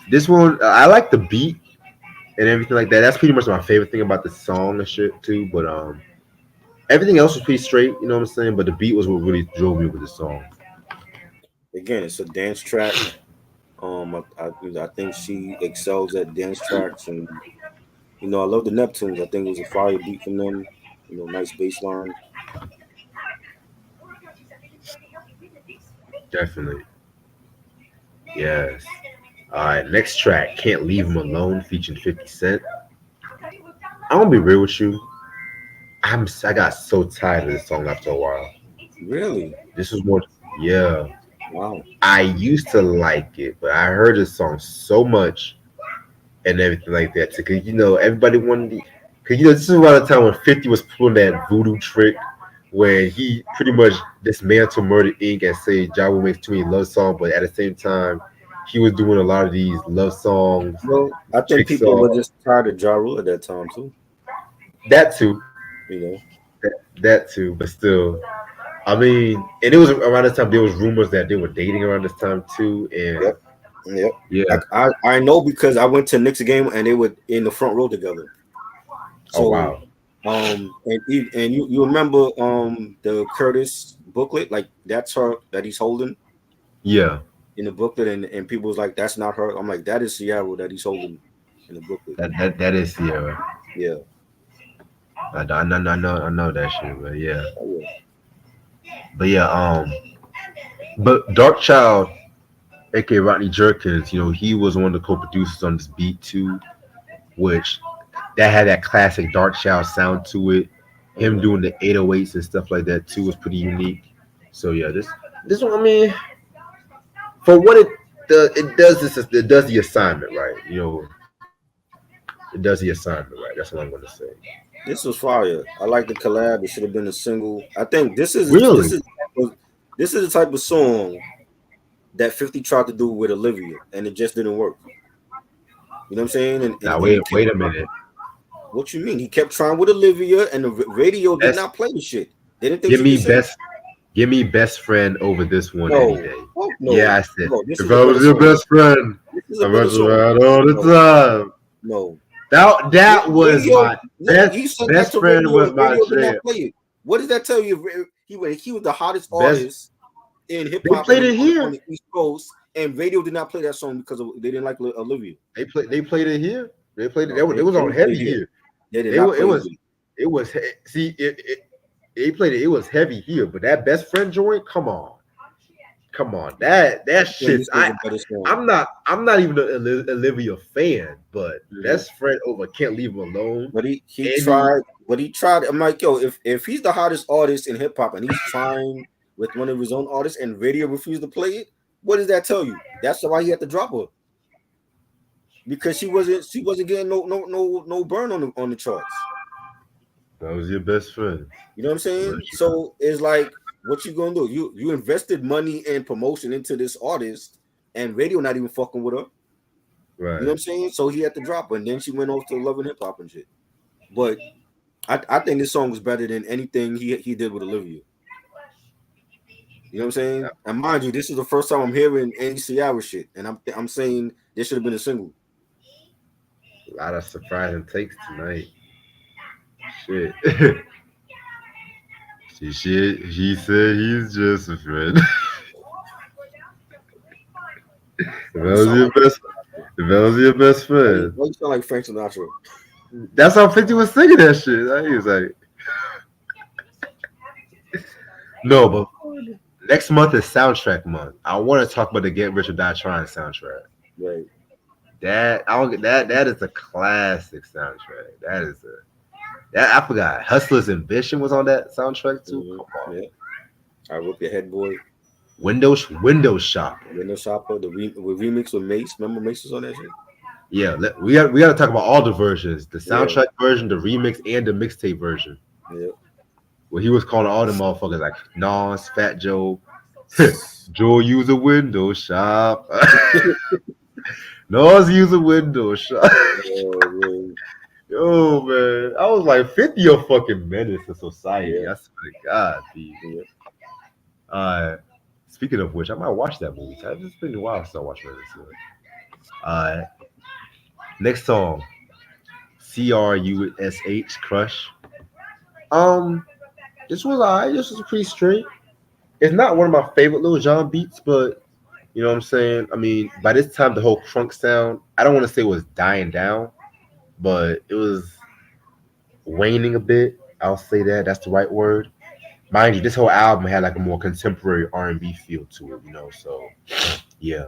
this one, I like the beat and everything like that. That's pretty much my favorite thing about the song and shit too. But everything else was pretty straight. You know what I'm saying? But the beat was what really drove me with the song. Again, it's a dance track. I think she excels at dance tracks, and I love the Neptunes. I think it was a fire beat from them. Nice bass line. Definitely. Yes. All right. Next track, "Can't Leave Him Alone" featuring 50 Cent. I'm gonna be real with you. I got so tired of this song after a while. Really? This was more, yeah. Wow. I used to like it, but I heard this song so much and everything like that. Because everybody wanted. Because this is around the time when 50 was pulling that voodoo trick, where he pretty much dismantled Murder Inc. and said Ja Rule makes too many love songs, but at the same time, he was doing a lot of these love songs, Well, I think trick people were songs. just tired of Ja Rule at that time too. That too, You know. that too. But still, I mean, and it was around this time there was rumors that they were dating around this time too, and Yep. Yep. yeah. I know because I went to Knicks game and they were in the front row together. Oh So, wow. and you remember the Curtis booklet, like that's her that he's holding Yeah. in the booklet, and people was like, that's not her. I'm like, that is Ciara that he's holding in the booklet. That is Sierra. Yeah. I know that shit, but yeah. Oh, yeah. But yeah, but Dark Child, aka Rodney Jerkins, he was one of the co-producers on this beat too, which that had that classic Dark Child sound to it. Him Uh-huh. doing the 808s and stuff like that too was pretty unique. So yeah, this one, I mean, for what it does, it does the assignment right. It does the assignment right. That's what I'm gonna say. This was fire. I like the collab. It should have been a single. I think Really? this is the type of song that 50 tried to do with Olivia, and it just didn't work. You know what I'm saying? Now And wait, he kept wait a trying. minute. What you mean? He kept trying with Olivia, and the radio did That's not play the shit. They didn't think give she could me sing. best Give me best friend over this one any No, day. fuck Yeah, no, I said, no. This if is a I better was your song. best friend, This is a I'd better rather song. ride all the No, time. no. That was Radio. my Look, best he sent that best to friend radio, was and my radio did jam. not play it. What does that tell you? He was the hottest Best artist in hip they hop played it on here. the East Coast, and radio did not play that song because they didn't like Olivia. They played it here. They played it. No, It was they on didn't play heavy it here. here. They did They not were play it here. it was see they played it. It was heavy here, but that best friend joint, come on, that I think shit's this was a better song. I'm not even an Olivia fan, but Mhm. best friend over Can't Leave Him Alone. But he Any tried. But he tried. I'm like, yo, if he's the hottest artist in hip hop and he's trying with one of his own artists and radio refused to play it, what does that tell you? That's why he had to drop her because she wasn't getting no burn on the charts. that was your best friend. You know what I'm Bless saying? you. So it's like, what you gonna do? You invested money and promotion into this artist, and radio not even fucking with her. You know what Right. I'm saying? So he had to drop her, and then she went off to Love and Hip Hop and shit. But I think this song was better than anything he did with Olivia. You know what I'm saying? And mind you, this is the first time I'm hearing any Ciara shit, and I'm saying this should have been a single. A lot of surprising takes tonight. Shit. He said he's just a friend. If that You was sound your like best, if that was your best friend. why you sound like Frank Sinatra. That's how 50 was singing that shit. Like, he was like, no, but next month is soundtrack month. I want to talk about the Get Rich or Die Trying soundtrack. Right. That I don't get that. That is a classic soundtrack. That is a that I forgot. Hustler's Ambition was on that soundtrack too. Hmm. Come on, Yeah. I Whip Your Head Boy. Windows Shopper. Window Shopper. With remix with Mace. Remember Mace was on that shit? Yeah, we got to talk about all the versions: the Yeah. soundtrack version, the remix, and the mixtape version. Yeah. Where he was calling all the motherfuckers like Nas, Fat Joe, Joe use a window shop. Nas use a window shop. Oh man. Yo, man, I was like 50 a fucking menace to society. Yeah. I swear to God, B. Yeah. Uh, speaking of which, I might watch that movie. It's been a while since I watched it. Uh, next song, CRUSH Crush. Um, this was alright. This was pretty straight. It's not one of my favorite Lil Jon beats, but you know what I'm saying. I mean, by this time, the whole crunk sound, I don't want to say it was dying down, but it was waning a bit. I'll say that. That's the right word. Mind you, this whole album had like a more contemporary R&B feel to it, you know. So yeah,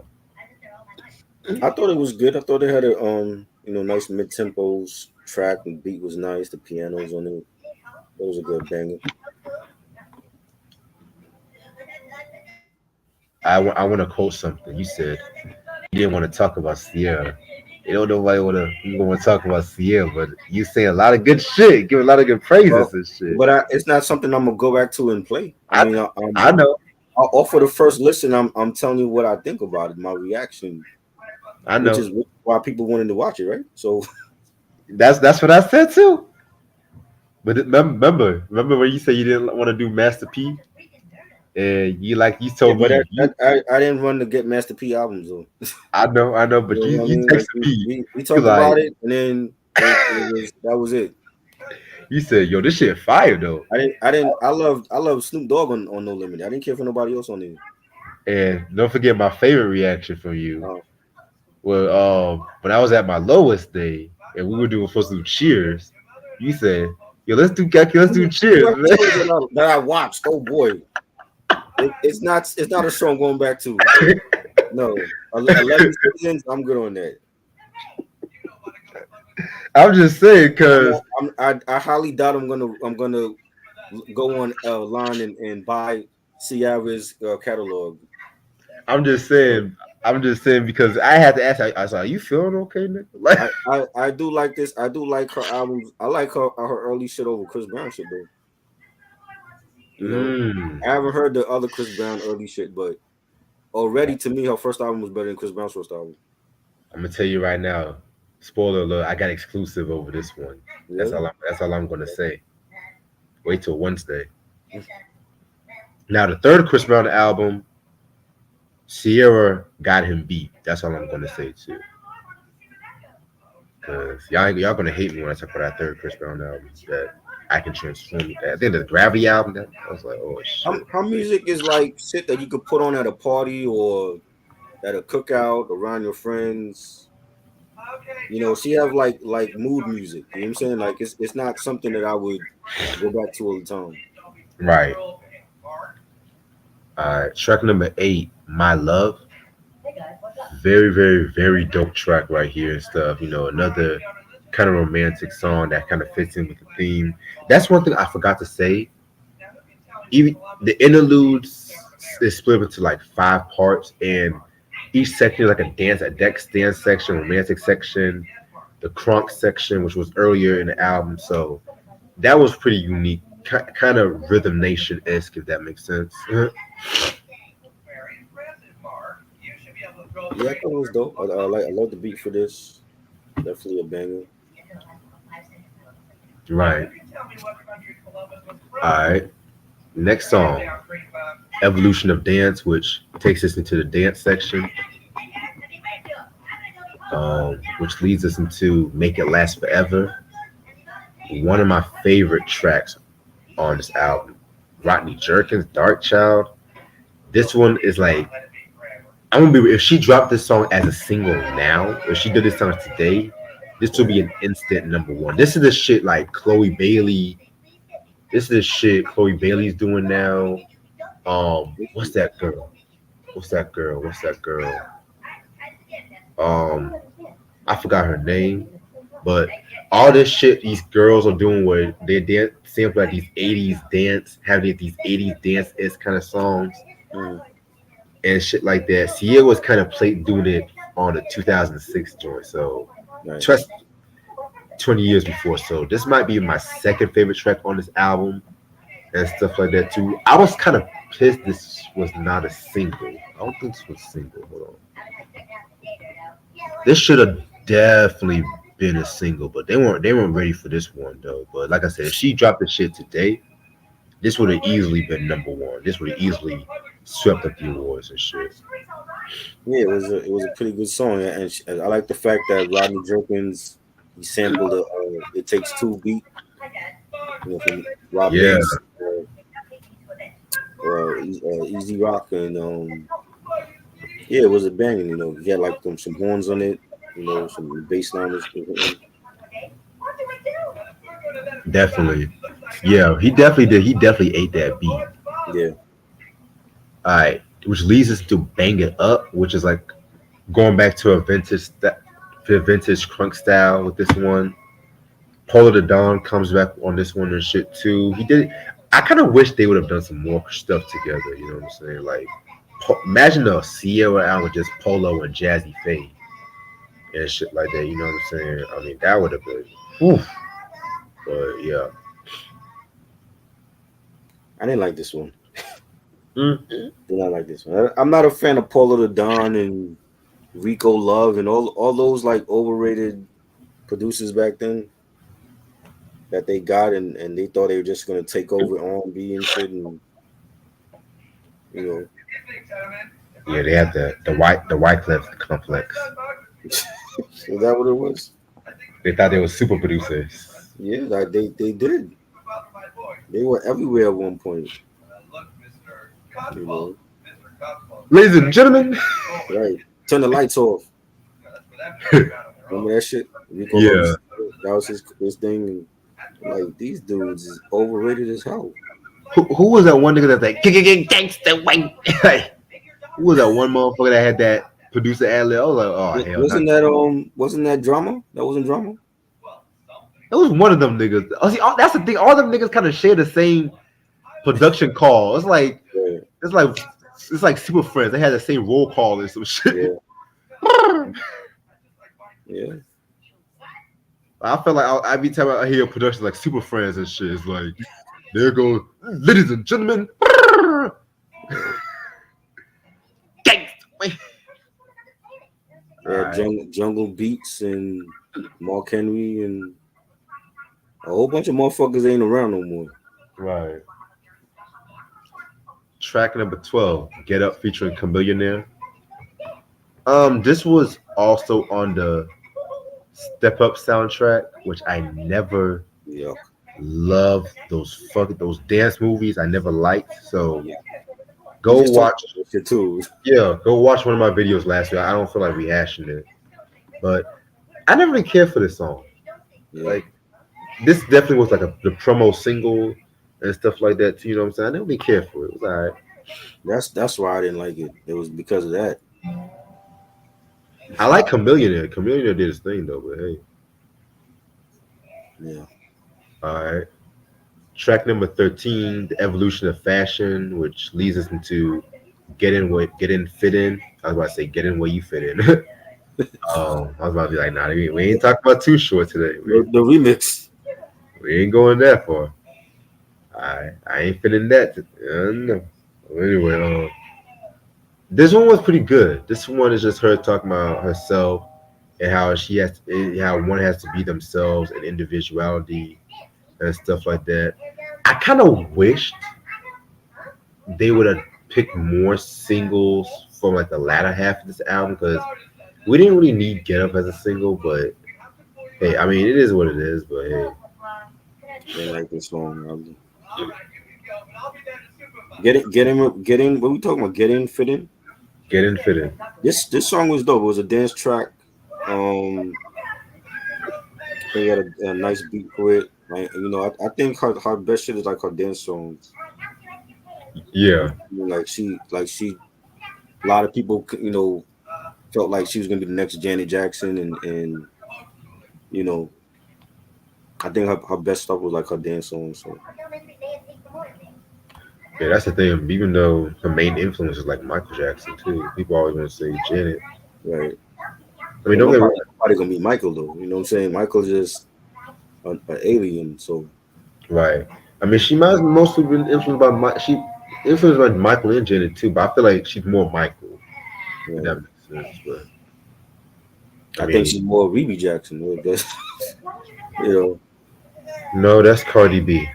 I thought it was good. I thought it had a nice mid tempos track. The beat was nice. The pianos on it. That was a good banger. I want to quote something. You said you didn't want to talk about Sierra. You don't nobody want to talk about Sierra, but you say a lot of good shit, give a lot of good praises Well, and shit. but it's not something I'm gonna go back to and play. I I mean, I know, off of the first listen, I'm telling you what I think about it, my reaction, I which know. is why people wanted to watch it, right? So That's what I said too. But remember when you said you didn't want to do Master P, and you yeah, told but me you I didn't run to get Master P albums though. I know, You but know what I you mean? Like texted me. we You talked like about it, and then it was that was it. you said, yo, this shit fire though. I loved Snoop Dogg on No Limit. I didn't care for nobody else on there. And don't forget my favorite reaction from you. Uh, Well, when I was at my lowest day and we were supposed to do cheers, you said, "Yo, let's do cheers, what man." shows that I watched? Oh boy, it's not a show I'm going back to. No, 11 seasons. I'm good on that. I'm just saying, I'm, cause I highly doubt I'm gonna go on line and buy Ciara's catalog. No, I'm just saying because I had to ask. I said, "Are you feeling okay, nigga?" Like, I do like this. I do like her albums. I like her early shit over Chris Brown shit though. You know, mm, I haven't heard the other Chris Brown early shit, but already to me, her first album was better than Chris Brown's first album. I'm gonna tell you right now. Spoiler alert! I got exclusive over this one. Really? That's all I'm gonna say. Wait till Wednesday. Now the third Chris Brown album, Sierra got him beat. That's all I'm gonna say too. Cause y'all gonna hate me when I talk about that third Chris Brown album that I can transform you. I think the Gravity album. That I was like, oh shit. Her music is like shit that you could put on at a party or at a cookout around your friends. She have like mood music. You know what I'm saying? Like it's not something that I would go back to all the time. Right. Track number 8, My Love. Very, very, very dope track right here and stuff. You know, another kind of romantic song that kind of fits in with the theme. That's one thing I forgot to say. Even the interludes is split into like 5 parts, and each section is like a dance section, romantic section, the crunk section, which was earlier in the album. So that was pretty unique, kind of Rhythm Nation esque, if that makes sense. Yeah, I thought it was dope. I love the beat for this. Definitely a banger. Right. All right. Next song, Evolution of Dance, which takes us into the dance section. which leads us into Make It Last Forever, one of my favorite tracks on this album. Rodney Jerkins, Dark Child. This one is like, I'm gonna be, if she dropped this song as a single now, if she did this song today, this would be an instant number one. This is the shit like Chloe Bailey. This is the shit Chloe Bailey's doing now. What's that girl? What's that girl? What's that girl? Um, I forgot her name, but all this shit these girls are doing where they dance, sample like these '80s dance, having these '80s dance is kind of songs Mm, and shit like that. Ciara was kind of played doing it on the 2006 joint, so right. trust 20 years before. So this might be my second favorite track on this album and stuff like that too. I was kind of pissed this was not a single. I don't think this was a single. Hold on. This should have definitely been a single, but they weren't ready for this one though. But like I said, if she dropped the shit today, this would have easily been number one. This would have easily swept up the awards and shit. Yeah, it was a pretty good song, and I like the fact that Rodney Jerkins he sampled the "It Takes Two" beat, from Rob Yeah, Banks, Easy Rock, and yeah, it was a banging. He had like some horns on it, some bass line was hitting. definitely. Yeah, he definitely did. He definitely ate that beat. Yeah, All right, which leads us to Bang It Up, which is like going back to a vintage crunk style with this one. Polo the Dawn comes back on this one and shit too. He did. I kind of wish they would have done some more stuff together. You know what I'm saying? Like, imagine a Sierra album with just Polo and Jazzy Faye and shit like that. You know what I'm saying? I mean, that would have been. Oof. But yeah. I didn't like this one. Mm. Did not like this one. I'm not a fan of Polo the Don and Rico Love and all those like overrated producers back then that they got and they thought they were just gonna take over R&B and shit and you know Yeah, they had the White Cliff complex. is that what it was? They thought they were super producers. Yeah, like they did. They were everywhere at one point. You know, Ladies and gentlemen. right? Turn the lights off. Remember that shit? Rico Love, Yeah. that was his thing. And, like these dudes is overrated as hell. Who was that one nigga that's like gangsta white? Who was that one motherfucker that had that producer ad lib? I was like, oh hell, not Wasn't that drama? That wasn't drama. it was one of them niggas. Oh, see, that's the thing. All them niggas kind of share the same production call. Yeah, It's like it's like Super Friends. They had the same roll call and some shit. yeah, yeah. I feel like every time I hear production like Super Friends and shit, it's like there goes, ladies and gentlemen. Gangsta. Yeah, Alright, jungle Beats and Mark Henry and a whole bunch of motherfuckers ain't around no more. right. Track number 12, Get Up featuring Chameleonaire. This was also on the Step Up soundtrack, which I never Yeah, loved those dance movies. I never liked. So yeah. We go just talked watch. about that shit too. Go watch one of my videos last year. I don't feel like rehashing it, but I never really cared for this song. Yeah, Like this definitely was like the promo single and stuff like that. Too, you know what I'm saying? I never really cared for it. It was alright. that's why I didn't like it. It was because of that. I like Chameleonaire. Chameleonaire did his thing though, but hey, Yeah, all right. Track number 13, The Evolution of Fashion, which leads us into Get In, Fit In. I was about to say Get In Where You Fit In. I was about to be like, nah, we ain't talking about Too Short today. the remix. We ain't going that far. I ain't feeling that. No. Anyway, this one was pretty good. This one is just her talking about herself and how one has to be themselves and individuality and stuff like that. I kind of wished they would have picked more singles from like the latter half of this album because We didn't really need Get Up as a single, but hey, I mean, it is what it is. But hey, Didn't like this song. Get in. What we talking about? Get in, fit in. get in, fit in. This song was dope. It was a dance track. Um, I think it had a nice beat to it. Like, I think her best shit is like her dance songs. Yeah, Like she, a lot of people, felt like she was gonna be the next Janet Jackson, and you know, I think her best stuff was like her dance songs. So yeah, that's the thing. Even though her main influence is like Michael Jackson too, people always want to say Janet. right, I mean, but don't get me nobody gonna be Michael though. You know what I'm saying? Michael's just an alien. So right. I mean, she might have mostly been influenced by she influenced by Michael and Janet too, but I feel like she's more Michael. If right. that makes sense, but I I think mean, she's more Rebe Jackson. That's, you know, no, that's Cardi B.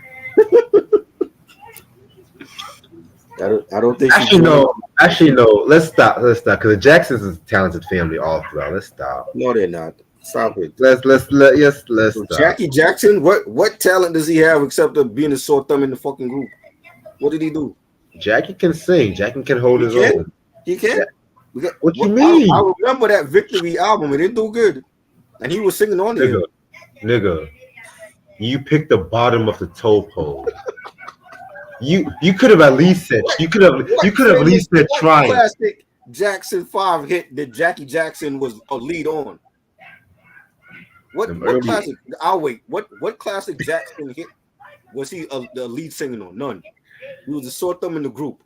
I don't think she's Actually, doing no. Actually, no. Let's stop. Let's stop. Because the Jacksons is a talented family all throughout. Let's stop. No, they're not. Stop it. Let's So stop. Jackie Jackson, what talent does he have except of being a sore thumb in the fucking group? What did he do? Jackie can sing. Jackie can hold He his can. own. He Ja- can. What you I mean, remember that Victory album. It didn't do good, and he was singing on nigga? it. Nigga, you picked the bottom of the toe pole. You could have at least said you could have at least said What trying. classic Jackson 5 hit that Jackie Jackson was a lead on? Them What early classic? I'll wait. What classic Jackson hit was he the lead singing on? None. He was a sore thumb in the group.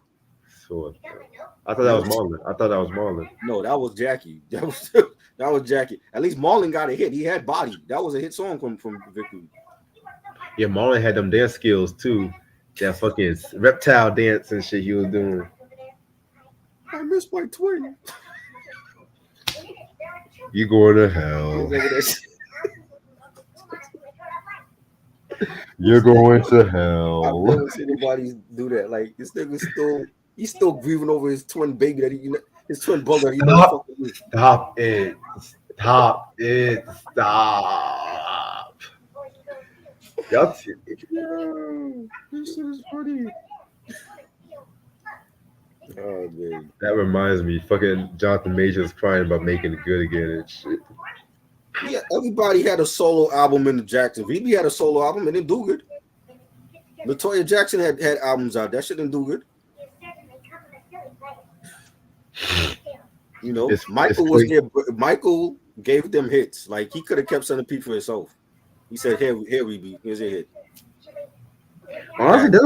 sort. I thought You that know was what I'm saying? Marlon. I thought that was Marlon. No, that was Jackie. That was Jackie. At least Marlon got a hit. He had body. That was a hit song from Victory. Yeah, Marlon had them dance skills too. That fucking reptile dance and shit he was doing. I miss my twin. You going to You hell. remember that shit? You're going to I've hell. never seen anybody do that. Like this nigga he's still grieving over his twin baby his twin brother that he never Stop. fucking with. Stop it. Stop it. Stop. That's Yo, this shit is funny. Oh man. that reminds me. Fucking Jonathan Majors crying about making it good again and shit. Yeah, everybody had a solo album in the Jackson. VB had a solo album and it didn't do good. Latoya Jackson had albums out. That shit didn't do good. Michael was crazy. there. Michael gave them hits. Like he could have kept Centipede for himself. He said, "Here we be. Here's a hit." Honestly,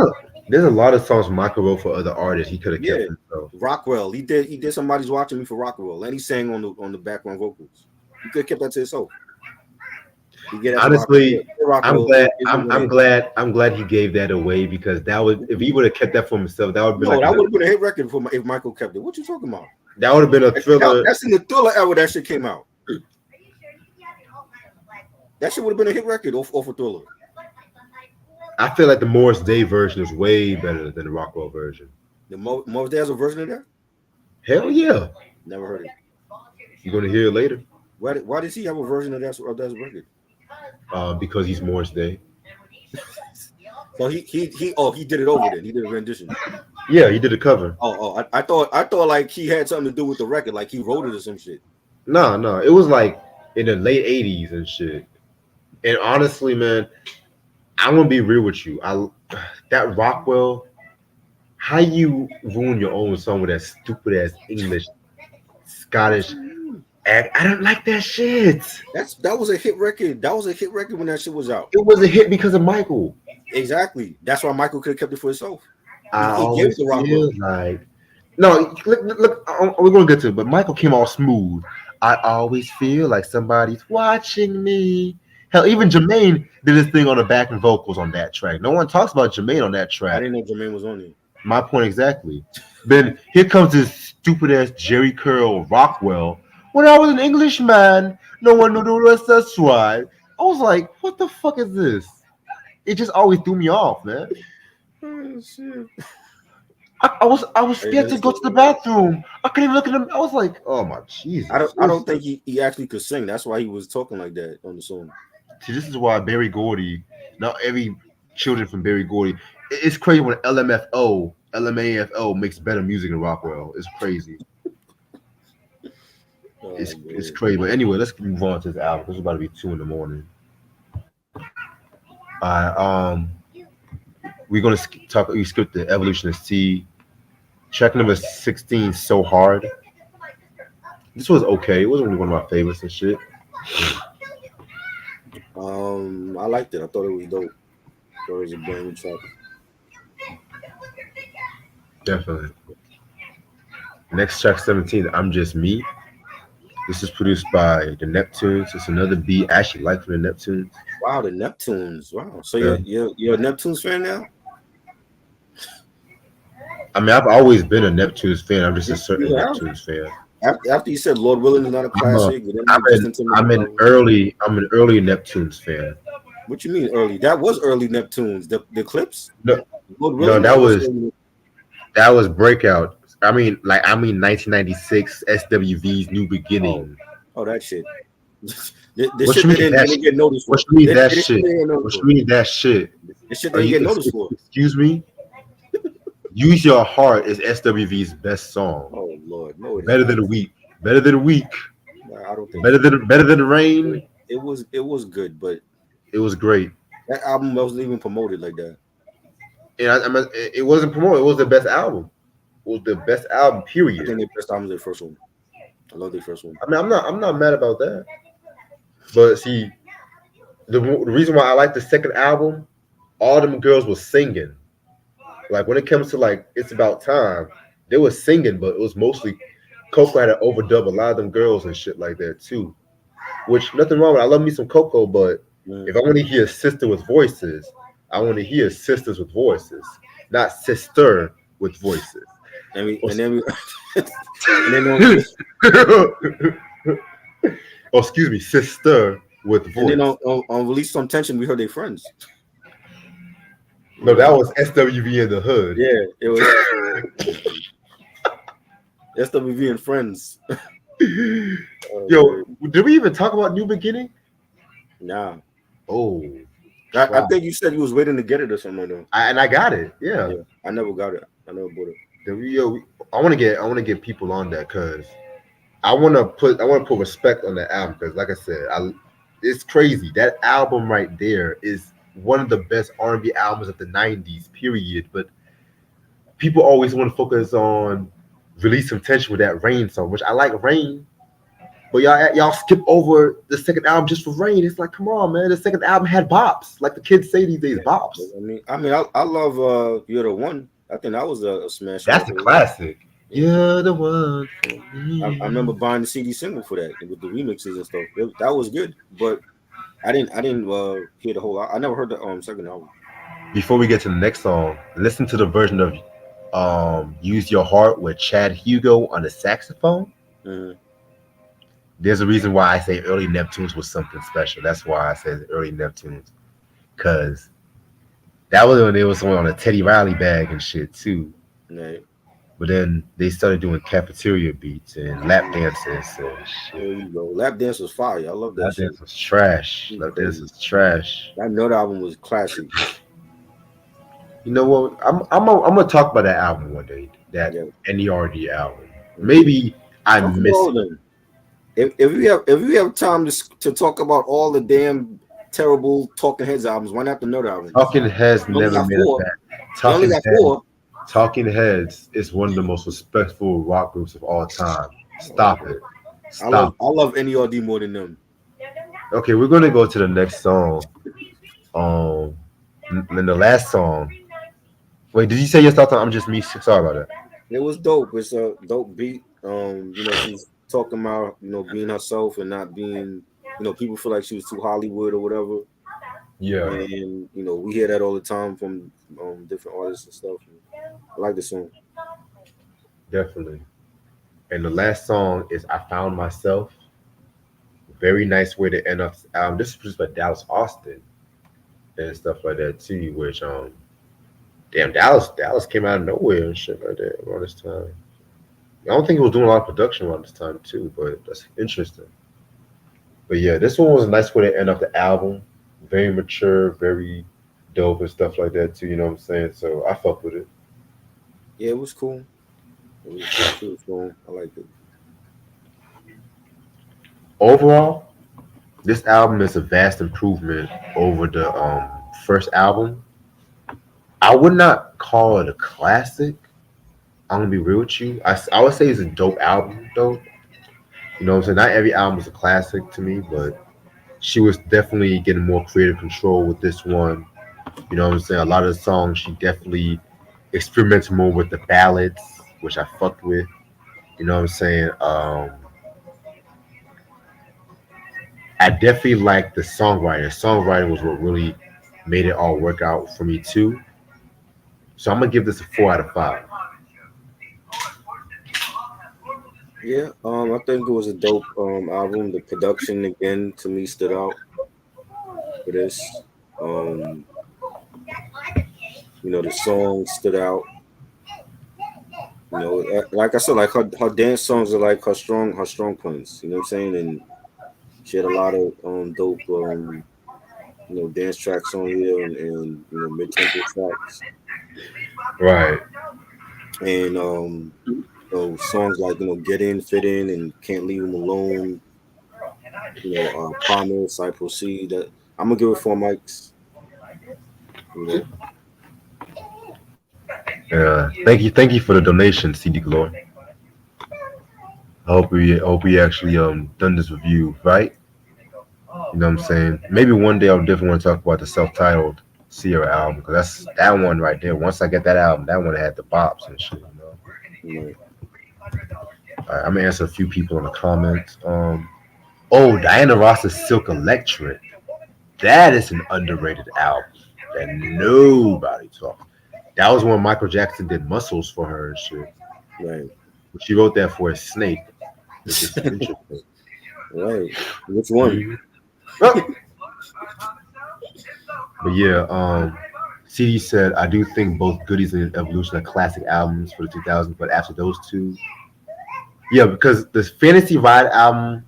there's a lot of songs Michael wrote for other artists. He could have kept Yeah, himself. Rockwell. He did. Somebody's watching me for Rockwell, and he sang on the background vocals. He could have kept that to himself. He get that to Honestly, I'm Rockwell. glad. I'm glad he gave that away because that would if he would have kept that for himself, that would have been No, like that would have been a hit record if Michael kept it. What you talking about? that would have been a thriller. That's in the Thriller era. That shit came out. That shit would have been a hit record off of Thriller. I feel like the Morris Day version is way better than the Rockwell version. The Morris Day has a version of that. Hell yeah! Never heard it. You're gonna hear it later. Why does he have a version of that record? Because he's Morris Day. So he did it over then. He did a rendition. Yeah, he did a cover. I thought like he had something to do with the record, like he wrote it or some shit. No, it was like in the late '80s and shit. And honestly, man, I'm gonna be real with you. That Rockwell, how you ruin your own song with that stupid ass English, Scottish act? I don't like that shit. That was a hit record. That was a hit record when that shit was out. It was a hit because of Michael. Exactly. That's why Michael could have kept it for himself. I He gave it always to Rockwell. feel like no. Look, we're gonna get to it, but Michael came all smooth. I always feel like somebody's watching me. Hell, even Jermaine did his thing on the backing vocals on that track. No one talks about Jermaine on that I track. didn't know Jermaine was on there. My point exactly. Then here comes this stupid ass Jerry Curl Rockwell. When I was an Englishman, no one knew the rest. That's why. I was like, what the fuck is this? It just always threw me off, man. Oh shit. I was I scared to didn't go say to the bathroom. I couldn't even look at him. I was like, oh my Jesus. It I was don't think he actually could sing. That's why he was talking like that on the song. See, this is why Barry Gordy, not every children from Barry Gordy. It's crazy when LMAFO makes better music than Rockwell. It's crazy. Oh It's man. crazy. But anyway, let's move on to this album. This is about to be 2 in the morning. We're gonna talk. We skipped the Evolution of C. Track number 16, So Hard. This was okay. It wasn't really one of my favorites and shit. I liked it. I thought it was dope. Thought it was a brand new track. Definitely. Next track 17, I'm Just Me. This is produced by the Neptunes. It's another beat I actually like from the Neptunes. Wow, the Neptunes. Wow. So Yeah. you're a Neptunes fan now? I mean, I've always been a Neptunes fan. I'm just a You certain have? Neptunes fan. After you said Lord Willing is not a I'm a, classic, and then you just into McDonald. I'm an early Neptunes fan. What you mean early? That was early Neptunes. The clips? No, Lord no, Willing that was early. that was Breakout. I mean 1996 SWV's New Oh, Beginning. oh, that shit. This What shit you mean they that didn't shit? get noticed What for. you mean that This shit shit? they didn't get noticed What for. you mean that shit? This shit they Are didn't you get noticed for. excuse me? Use Your Heart is SWV's best song. Oh Lord, no, it is Better not. than a week. Better than a week. Nah, I don't think so. Better than rain. It was good, but It was great. that album wasn't even promoted like that. And it wasn't promoted. It was the best album. It was the best album. I Period. think their best album is their first one. I love their first one. I mean, I'm not mad about that. But see, the reason why I like the second album, all them girls was singing. Like when it comes to like It's About Time, they were singing, but it was mostly Coco had to overdub a lot of them girls and shit like that too. Which nothing wrong with. I love me some Coco, but Mm. if I want to hear sister with voices, I want to hear sisters with voices, not sister with voices. And then we and then Oh, excuse me, sister with and then voice. on Release Some Tension, we heard they friends. No, that was SWV in the hood. Yeah, it was SWV and Friends. Oh, Yo, man. did we even talk about New Beginning? Nah. Oh, I wow. think you said you was waiting to get it or something like that. And I got it. Yeah. Yeah. I never got it. I never bought it. I want to get people on that because I want to put respect on that album because like I said, it's crazy. That album right there is one of the best R&B albums of the 90s, period. But people always want to focus on Release Some Tension with that Rain song, which I like Rain. But y'all skip over the second album just for Rain. It's like, come on, man. The second album had bops. Like the kids say these days, bops. I love You're the One. I think that was a smash That's a record. classic. You're the one. I remember buying the CD single for that with the remixes and stuff. That was good, but I didn't hear the whole. I never heard the second album. Before we get to the next song, listen to the version of Use Your Heart with Chad Hugo on the saxophone. Mm-hmm. There's a reason why I say early Neptunes was something special. That's why I said early Neptunes. Because that was when they was on a Teddy Riley bag and shit too. Right. But then they started doing cafeteria beats and lap dances and shit. There you go. Lap Dance was fire. I love that Lap shit. dance was trash. Lap dance was trash. That Nut album was classic. You know what? I'm gonna talk about that album one day. That NERD album. Maybe I Talk about miss all of them. If we have time to talk about all the damn terrible Talking Heads albums, why not the Nut album? Talking Heads never made it back. Talking Heads is one of the most respectful rock groups of all time. Stop it. Stop. I love NERD more than them. Okay, we're gonna go to the next song. And the last song. Wait, did you say your thoughts on I'm Just Me? Sorry about that. It was dope. It's a dope beat. She's talking about, being herself and not being, people feel like she was too Hollywood or whatever. Yeah. And, we hear that all the time from different artists and stuff. I like the song. Definitely. And the last song is I Found Myself. Very nice way to end off this is produced by Dallas Austin and stuff like that too, which Damn, Dallas came out of nowhere and shit like that around this time. I don't think he was doing a lot of production around this time too, but that's interesting. But yeah, this one was a nice way to end off the album. Very mature, very dope and stuff like that too. You know what I'm saying? So I fuck with it. Yeah, it was cool. It was cool. I liked it. Overall, this album is a vast improvement over the first album. I would not call it a classic. I'm gonna be real with you. I would say it's a dope album though. You know what I'm saying? Not every album is a classic to me, but she was definitely getting more creative control with this one. You know what I'm saying? A lot of the songs she definitely experimented more with the ballads, which I fucked with. You know what I'm saying? I definitely like the songwriting. Songwriting was what really made it all work out for me too. So I'm gonna give this a 4 out of 5. Yeah, I think it was a dope album. The production again to me stood out for this. Um, the song stood out. Like I said, like her dance songs are like her strong points. You know what I'm saying? And she had a lot of dope dance tracks on here and mid tempo tracks Right. and songs like Get In, Fit In, and Can't Leave Him Alone. Promise, I Proceed. That I'm gonna give it 4 mics. You know, Yeah. Thank you for the donation, CD Glory. I hope we actually done this review right. You know what I'm saying? Maybe one day I'll definitely want to talk about the self-titled Ciara album because that's that one right there. Once I get that album, that one had the bops and shit. You know. right. All right, I'm gonna answer a few people in the comments. Oh, Diana Ross's Silk Electric. That is an underrated album that nobody talks. That was when Michael Jackson did Muscles for her and shit. Right. She wrote that for a snake, which is interesting. Right. Which one? Mhm. Oh, but yeah, CD said, I do think both Goodies and Evolution are classic albums for the 2000s, but after those two, yeah, because the Fantasy Ride album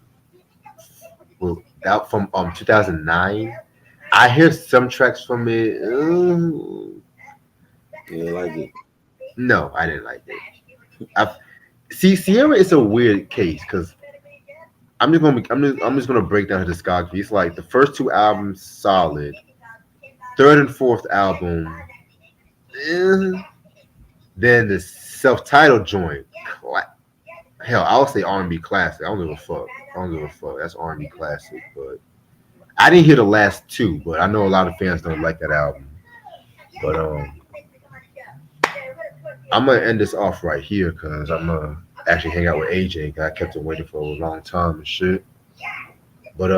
was out from 2009. I hear some tracks from it. Yeah, I like it. No, I didn't like it. I see Sierra is a weird case because I'm just gonna break down her discography. It's like the first two albums solid, third and fourth album, eh, then the self-titled joint. Hell, I would say R&B classic. I don't give a fuck. I don't give a fuck. That's R&B classic. But I didn't hear the last two, but I know a lot of fans don't like that album. But I'm gonna end this off right here because I'm gonna actually hang out with AJ. 'Cause I kept him waiting for a long time and shit. But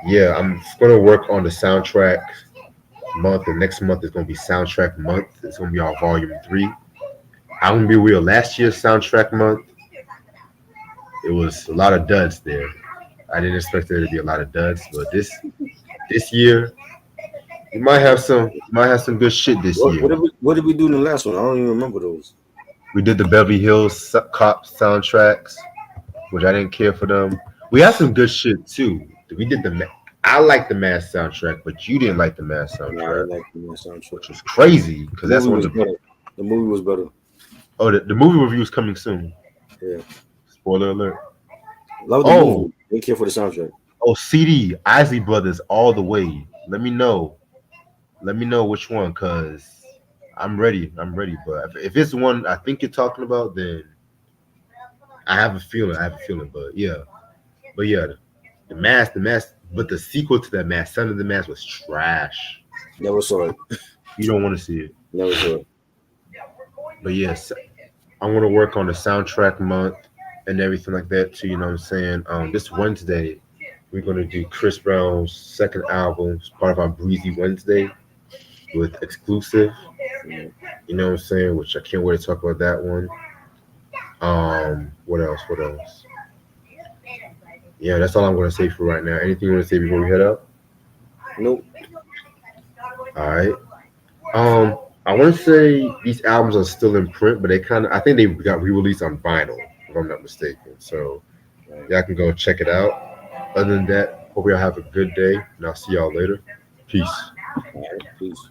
yeah, I'm gonna work on the soundtrack month. The next month is gonna be soundtrack month. It's gonna be our volume 3. I'm gonna be real. Last year's soundtrack month, it was a lot of duds there. I didn't expect there to be a lot of duds, but this year you might have some good shit this What, year. what did we do in the last one? I don't even remember those. We did the Beverly Hills Cop soundtracks, which I didn't care for them. We had some good shit too. We did I like the Mass soundtrack, but you didn't like the Mass No, I soundtrack, didn't like the soundtrack. which was crazy The because that's movie one was of the better. The movie was better. the movie review is coming soon. Yeah, Spoiler alert. love the Oh, movie. Didn't care for the soundtrack. CD Isley Brothers all the way. Let me know. Let me know which one, cause I'm ready. I'm ready. But if it's the one I think you're talking about, then I have a feeling. I have a feeling. But yeah, the mask. But the sequel to that mask, Son of the Mask, was trash. Never saw it. You don't want to see it. Never saw it. But yes, I'm gonna work on the soundtrack month and everything like that too. You know what I'm saying? This Wednesday we're gonna do Chris Brown's second album, it's part of our Breezy Wednesday with exclusive. You You know what I'm saying? Which I can't wait to talk about that one. What else? What else? Yeah, that's all I'm gonna say for right now. Anything you want to say before we head out? Nope. All right. Um, I want to say these albums are still in print, but they kind of I think they got re-released on vinyl, if I'm not mistaken. So Right. y'all can go check it out. Other than that, hope y'all have a good day, and I'll see y'all later. Peace. All right. Peace.